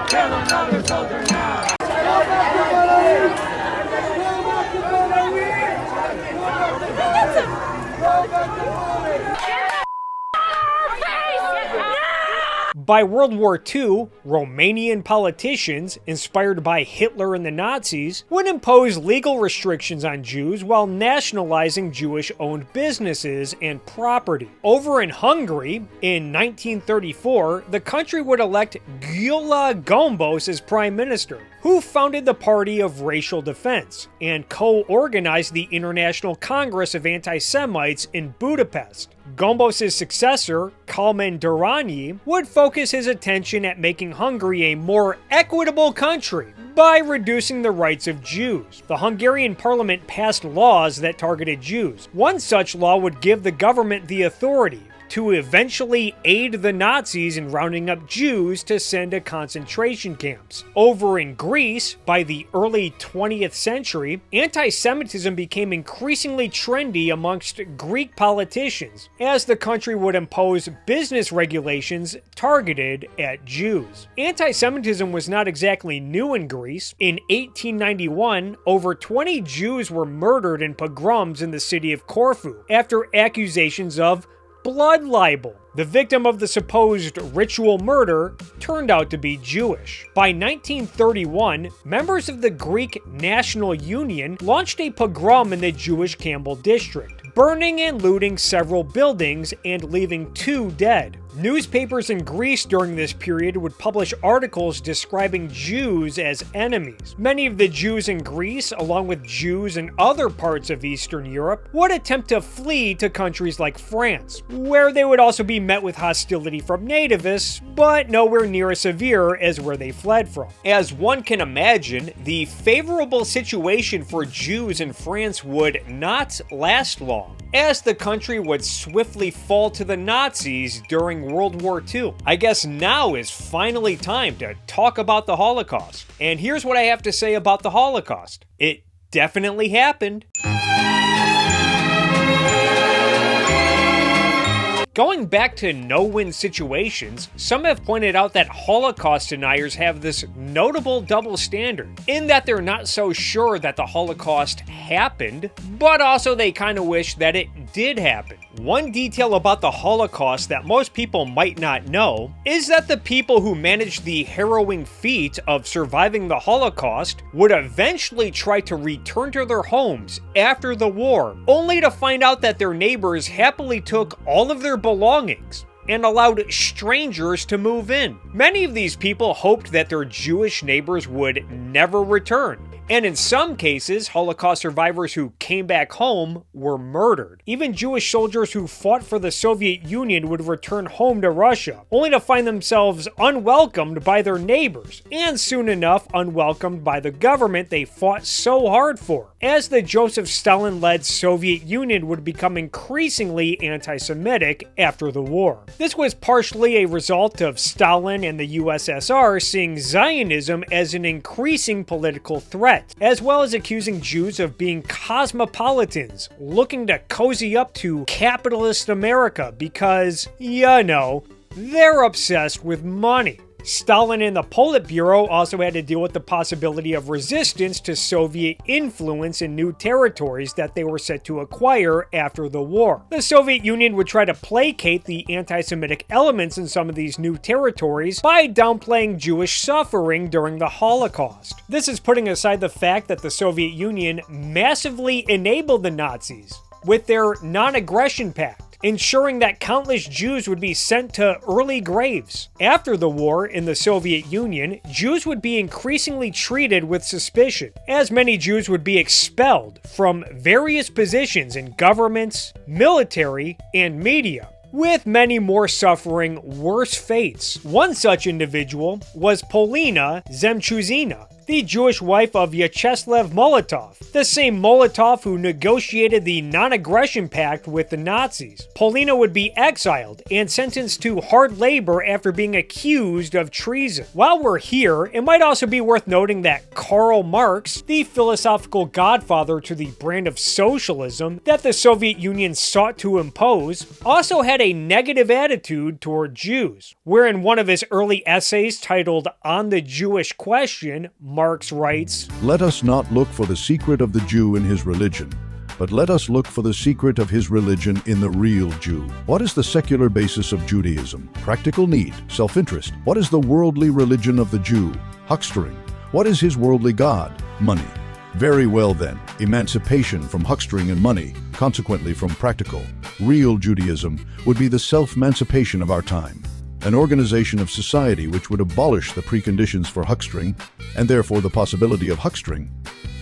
Kill another soldier now! By World War II, Romanian politicians, inspired by Hitler and the Nazis, would impose legal restrictions on Jews while nationalizing Jewish-owned businesses and property. Over in Hungary, in 1934, the country would elect Gyula Gombos as prime minister, who founded the Party of Racial Defense and co-organized the International Congress of Anti-Semites in Budapest. Gombos' successor, Kalman Duranyi, would focus his attention at making Hungary a more equitable country by reducing the rights of Jews. The Hungarian parliament passed laws that targeted Jews. One such law would give the government the authority to eventually aid the Nazis in rounding up Jews to send to concentration camps. Over in Greece, by the early 20th century, anti-Semitism became increasingly trendy amongst Greek politicians, as the country would impose business regulations targeted at Jews. Anti-Semitism was not exactly new in Greece. In 1891, over 20 Jews were murdered in pogroms in the city of Corfu after accusations of blood libel. The victim of the supposed ritual murder turned out to be Jewish. By 1931, members of the Greek National Union launched a pogrom in the Jewish Campbell district, burning and looting several buildings and leaving 2 dead. Newspapers in Greece during this period would publish articles describing Jews as enemies. Many of the Jews in Greece, along with Jews in other parts of Eastern Europe, would attempt to flee to countries like France, where they would also be met with hostility from nativists, but nowhere near as severe as where they fled from. As one can imagine, the favorable situation for Jews in France would not last long, as the country would swiftly fall to the Nazis during World War II. I guess now is finally time to talk about the Holocaust. And here's what I have to say about the Holocaust. It definitely happened. Going back to no-win situations, some have pointed out that Holocaust deniers have this notable double standard, in that they're not so sure that the Holocaust happened, but also they kind of wish that it did happen. One detail about the Holocaust that most people might not know is that the people who managed the harrowing feat of surviving the Holocaust would eventually try to return to their homes after the war, only to find out that their neighbors happily took all of their belongings and allowed strangers to move in. Many of these people hoped that their Jewish neighbors would never return. And in some cases, Holocaust survivors who came back home were murdered. Even Jewish soldiers who fought for the Soviet Union would return home to Russia, only to find themselves unwelcomed by their neighbors, and soon enough unwelcomed by the government they fought so hard for, as the Joseph Stalin-led Soviet Union would become increasingly anti-Semitic after the war. This was partially a result of Stalin and the USSR seeing Zionism as an increasing political threat, as well as accusing Jews of being cosmopolitans, looking to cozy up to capitalist America because, you know, they're obsessed with money. Stalin and the Politburo also had to deal with the possibility of resistance to Soviet influence in new territories that they were set to acquire after the war. The Soviet Union would try to placate the anti-Semitic elements in some of these new territories by downplaying Jewish suffering during the Holocaust. This is putting aside the fact that the Soviet Union massively enabled the Nazis with their non-aggression pact, ensuring that countless Jews would be sent to early graves. After the war in the Soviet Union, Jews would be increasingly treated with suspicion, as many Jews would be expelled from various positions in governments, military, and media, with many more suffering worse fates. One such individual was Polina Zemchuzina, the Jewish wife of Vyacheslav Molotov, the same Molotov who negotiated the non-aggression pact with the Nazis. Polina would be exiled and sentenced to hard labor after being accused of treason. While we're here, it might also be worth noting that Karl Marx, the philosophical godfather to the brand of socialism that the Soviet Union sought to impose, also had a negative attitude toward Jews, where in one of his early essays titled On the Jewish Question, Marx writes, "Let us not look for the secret of the Jew in his religion, but let us look for the secret of his religion in the real Jew. What is the secular basis of Judaism? Practical need, self-interest. What is the worldly religion of the Jew? Huckstering. What is his worldly god? Money. Very well then, emancipation from huckstering and money, consequently from practical, real Judaism, would be the self-emancipation of our time. An organization of society which would abolish the preconditions for huckstering, and therefore the possibility of huckstering,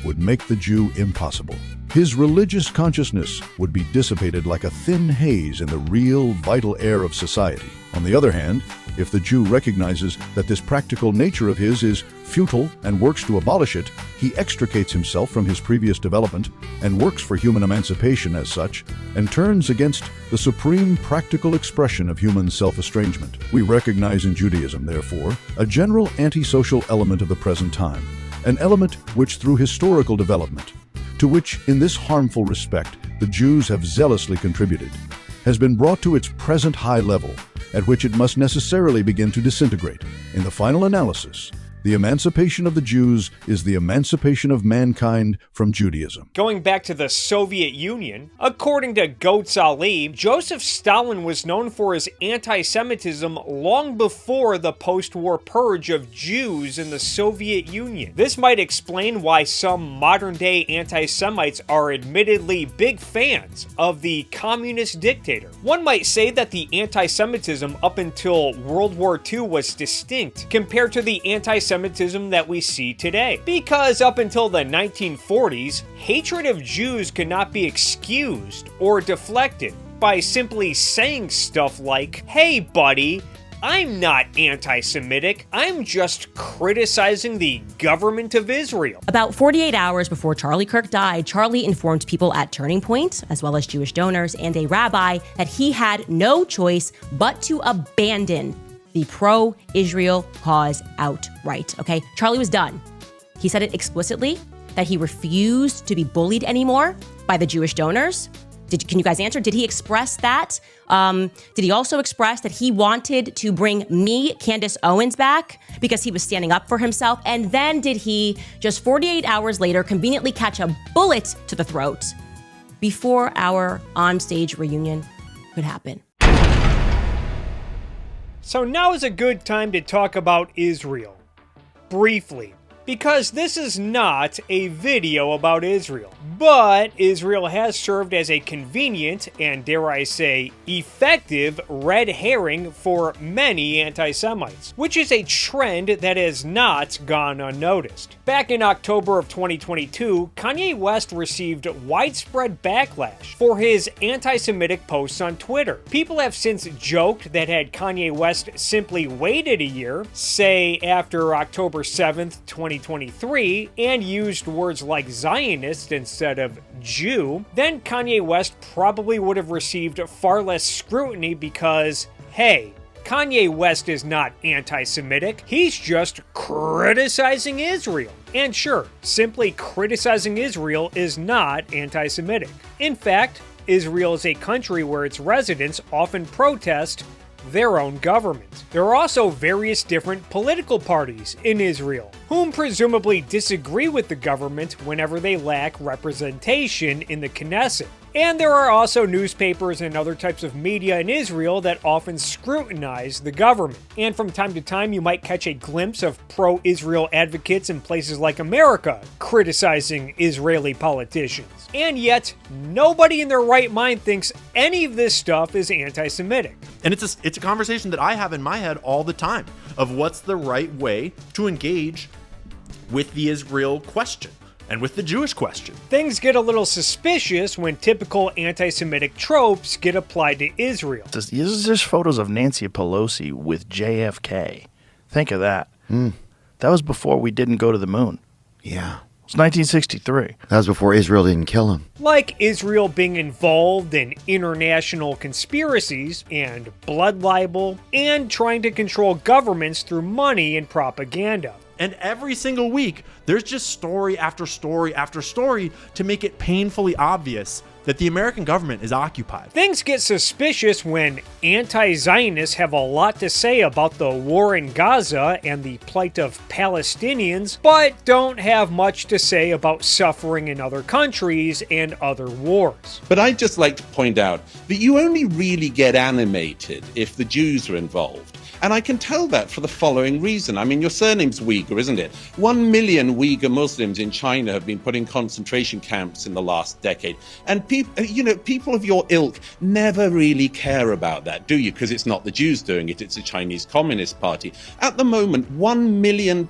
would make the Jew impossible. His religious consciousness would be dissipated like a thin haze in the real, vital air of society. On the other hand, If the Jew recognizes that this practical nature of his is futile and works to abolish it, he extricates himself from his previous development and works for human emancipation as such, and turns against the supreme practical expression of human self-estrangement. We recognize in Judaism, therefore, a general antisocial element of the present time, an element which through historical development, to which in this harmful respect the Jews have zealously contributed, has been brought to its present high level, at which it must necessarily begin to disintegrate. In the final analysis, the emancipation of the Jews is the emancipation of mankind from Judaism. Going back to the Soviet Union, according to Goetz Ali, Joseph Stalin was known for his anti-Semitism long before the post-war purge of Jews in the Soviet Union. This might explain why some modern-day anti-Semites are admittedly big fans of the communist dictator. One might say that the anti-Semitism up until World War II was distinct compared to the anti-Semitism that we see today. Because up until the 1940s, hatred of Jews could not be excused or deflected by simply saying stuff like, "Hey buddy, I'm not anti-Semitic, I'm just criticizing the government of Israel." About 48 hours before Charlie Kirk died, Charlie informed people at Turning Point, as well as Jewish donors and a rabbi, that he had no choice but to abandon the pro-Israel cause outright, okay? Charlie was done. He said it explicitly, that he refused to be bullied anymore by the Jewish donors. Can you guys answer? Did he express that? Did he also express that he wanted to bring me, Candace Owens, back because he was standing up for himself? And then did he, just 48 hours later, conveniently catch a bullet to the throat before our onstage reunion could happen? So now is a good time to talk about Israel. Briefly. Because this is not a video about Israel. But Israel has served as a convenient, and dare I say, effective red herring for many anti-Semites, which is a trend that has not gone unnoticed. Back in October of 2022, Kanye West received widespread backlash for his anti-Semitic posts on Twitter. People have since joked that had Kanye West simply waited a year, say after October 7th, 2023, and used words like Zionist instead of Jew, then Kanye West probably would have received far less scrutiny because, hey, Kanye West is not anti-Semitic, he's just criticizing Israel. And sure, simply criticizing Israel is not anti-Semitic. In fact, Israel is a country where its residents often protest their own government. There are also various different political parties in Israel, whom presumably disagree with the government whenever they lack representation in the Knesset. And there are also newspapers and other types of media in Israel that often scrutinize the government. And from time to time, you might catch a glimpse of pro-Israel advocates in places like America criticizing Israeli politicians. And yet, nobody in their right mind thinks any of this stuff is anti-Semitic. And it's a conversation that I have in my head all the time of what's the right way to engage with the Israel question. And with the Jewish question. Things get a little suspicious when typical anti-Semitic tropes get applied to Israel. There's photos of Nancy Pelosi with JFK. Think of that. That was before we didn't go to the moon. Yeah. It's 1963. That was before Israel didn't kill him. Like Israel being involved in international conspiracies and blood libel and trying to control governments through money and propaganda. And every single week, there's just story after story after story to make it painfully obvious that the American government is occupied. Things get suspicious when anti-Zionists have a lot to say about the war in Gaza and the plight of Palestinians, but don't have much to say about suffering in other countries and other wars. But I'd just like to point out that you only really get animated if the Jews are involved. And I can tell that for the following reason. I mean, your surname's Uyghur, isn't it? 1 million Uyghur Muslims in China have been put in concentration camps in the last decade. And people of your ilk never really care about that, do you? Because it's not the Jews doing it, it's the Chinese Communist Party. At the moment, 1 million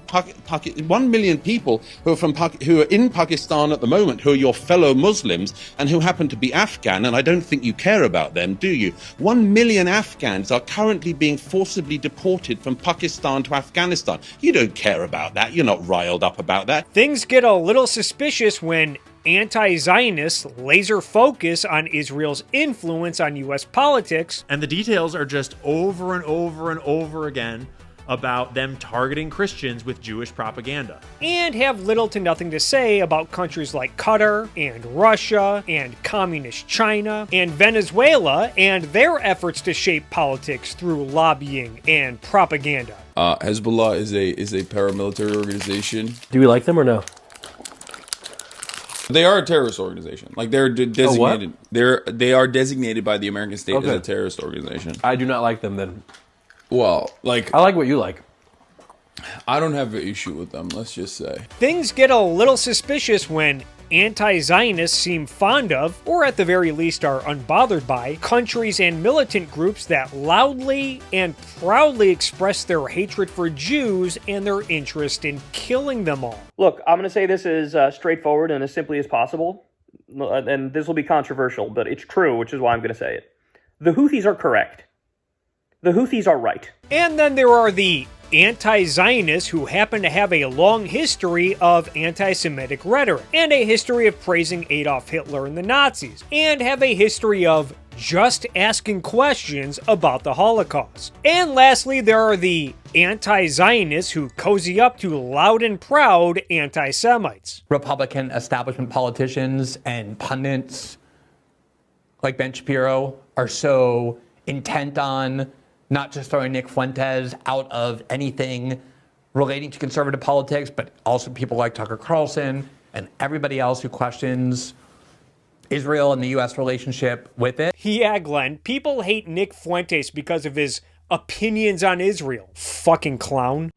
people who are in Pakistan at the moment, who are your fellow Muslims and who happen to be Afghan, and I don't think you care about them, do you? 1 million Afghans are currently being forcibly deported from Pakistan to Afghanistan. You don't care about that. You're not riled up about that. Things get a little suspicious when anti-Zionists laser focus on Israel's influence on U.S. politics. And the details are just over and over and over again about them targeting Christians with Jewish propaganda. And have little to nothing to say about countries like Qatar and Russia and communist China and Venezuela and their efforts to shape politics through lobbying and propaganda. Hezbollah is a paramilitary organization. Do we like them or no? They are a terrorist organization. Like they're designated. They are designated by the American state as a terrorist organization. I do not like them then. Well, like I like what you like. I don't have an issue with them, let's just say. Things get a little suspicious when anti-Zionists seem fond of, or at the very least are unbothered by, countries and militant groups that loudly and proudly express their hatred for Jews and their interest in killing them all. Look, I'm going to say this as straightforward and as simply as possible, and this will be controversial, but it's true, which is why I'm going to say it. The Houthis are correct. The Houthis are right. And then there are the anti-Zionists who happen to have a long history of anti-Semitic rhetoric, and a history of praising Adolf Hitler and the Nazis, and have a history of just asking questions about the Holocaust. And lastly, there are the anti-Zionists who cozy up to loud and proud anti-Semites. Republican establishment politicians and pundits like Ben Shapiro are so intent on not just throwing Nick Fuentes out of anything relating to conservative politics, but also people like Tucker Carlson and everybody else who questions Israel and the U.S. relationship with it. Yeah, Glenn, people hate Nick Fuentes because of his opinions on Israel. Fucking clown.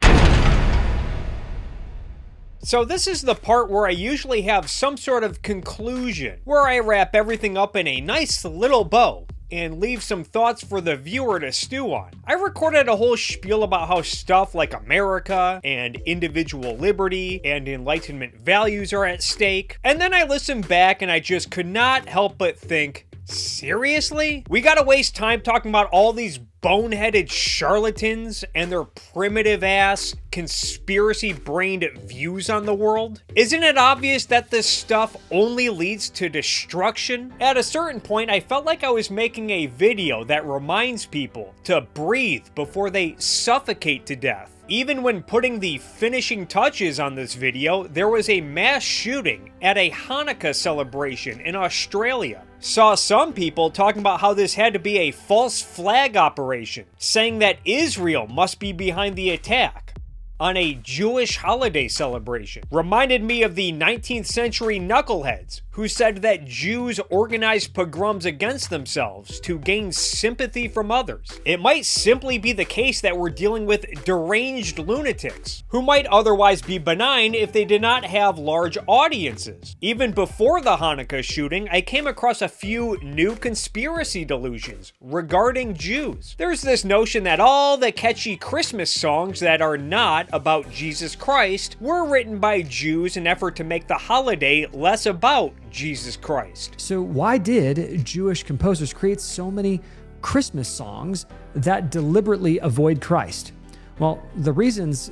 So this is the part where I usually have some sort of conclusion, where I wrap everything up in a nice little bow and leave some thoughts for the viewer to stew on. I recorded a whole spiel about how stuff like America and individual liberty and Enlightenment values are at stake, and then I listened back and I just could not help but think, seriously? We gotta waste time talking about all these boneheaded charlatans and their primitive-ass, conspiracy-brained views on the world? Isn't it obvious that this stuff only leads to destruction? At a certain point, I felt like I was making a video that reminds people to breathe before they suffocate to death. Even when putting the finishing touches on this video, there was a mass shooting at a Hanukkah celebration in Australia. Saw some people talking about how this had to be a false flag operation, saying that Israel must be behind the attack on a Jewish holiday celebration. Reminded me of the 19th century knuckleheads who said that Jews organized pogroms against themselves to gain sympathy from others. It might simply be the case that we're dealing with deranged lunatics who might otherwise be benign if they did not have large audiences. Even before the Hanukkah shooting, I came across a few new conspiracy delusions regarding Jews. There's this notion that all the catchy Christmas songs that are not about Jesus Christ were written by Jews in an effort to make the holiday less about Jesus Christ. So why did Jewish composers create so many Christmas songs that deliberately avoid Christ? Well, the reasons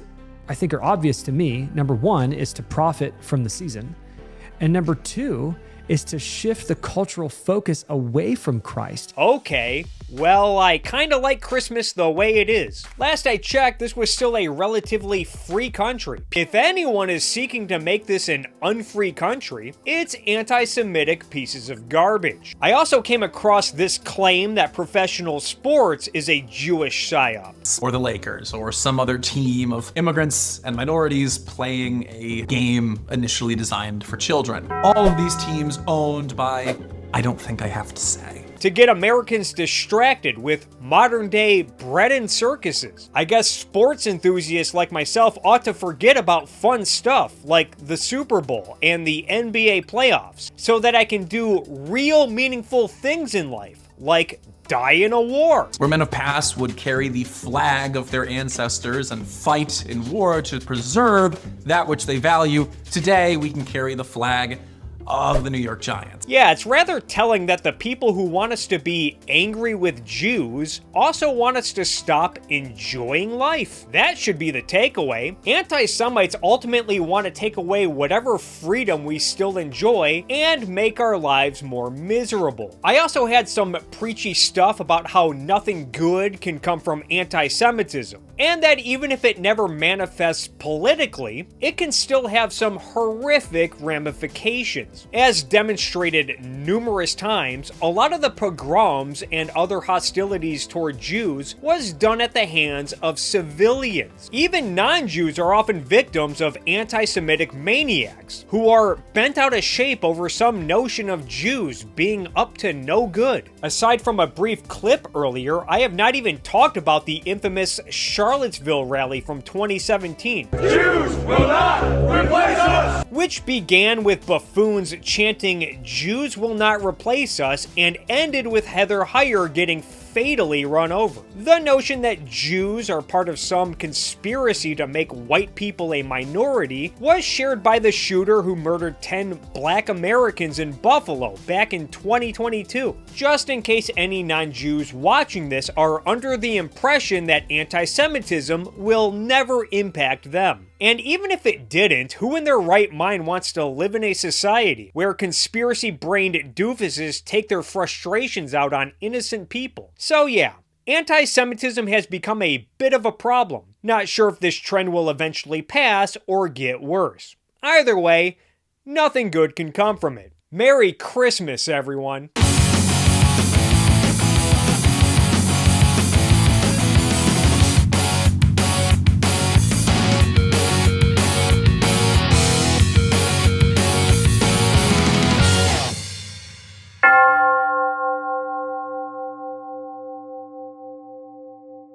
I think are obvious to me. Number one is to profit from the season. And number two is to shift the cultural focus away from Christ. Okay, well, I kinda like Christmas the way it is. Last I checked, this was still a relatively free country. If anyone is seeking to make this an unfree country, it's anti-Semitic pieces of garbage. I also came across this claim that professional sports is a Jewish psyop. Or the Lakers, or some other team of immigrants and minorities playing a game initially designed for children. All of these teams owned by, I don't think I have to say. To get Americans distracted with modern-day bread and circuses. I guess sports enthusiasts like myself ought to forget about fun stuff like the Super Bowl and the NBA playoffs so that I can do real meaningful things in life, like die in a war. Where men of past would carry the flag of their ancestors and fight in war to preserve that which they value, today we can carry the flag of the New York Giants. Yeah, it's rather telling that the people who want us to be angry with Jews also want us to stop enjoying life. That should be the takeaway. Anti-Semites ultimately want to take away whatever freedom we still enjoy and make our lives more miserable. I also had some preachy stuff about how nothing good can come from anti-Semitism, and that even if it never manifests politically, it can still have some horrific ramifications. As demonstrated numerous times, a lot of the pogroms and other hostilities toward Jews was done at the hands of civilians. Even non-Jews are often victims of anti-Semitic maniacs, who are bent out of shape over some notion of Jews being up to no good. Aside from a brief clip earlier, I have not even talked about the infamous Charlottesville rally from 2017. Jews will not replace us! Which began with buffoons chanting, "Jews will not replace us," and ended with Heather Heyer getting fatally run over. The notion that Jews are part of some conspiracy to make white people a minority was shared by the shooter who murdered 10 black Americans in Buffalo back in 2022. Just in case any non-Jews watching this are under the impression that anti-Semitism will never impact them. And even if it didn't, who in their right mind wants to live in a society where conspiracy-brained doofuses take their frustrations out on innocent people? So yeah, anti-Semitism has become a bit of a problem. Not sure if this trend will eventually pass or get worse. Either way, nothing good can come from it. Merry Christmas, everyone.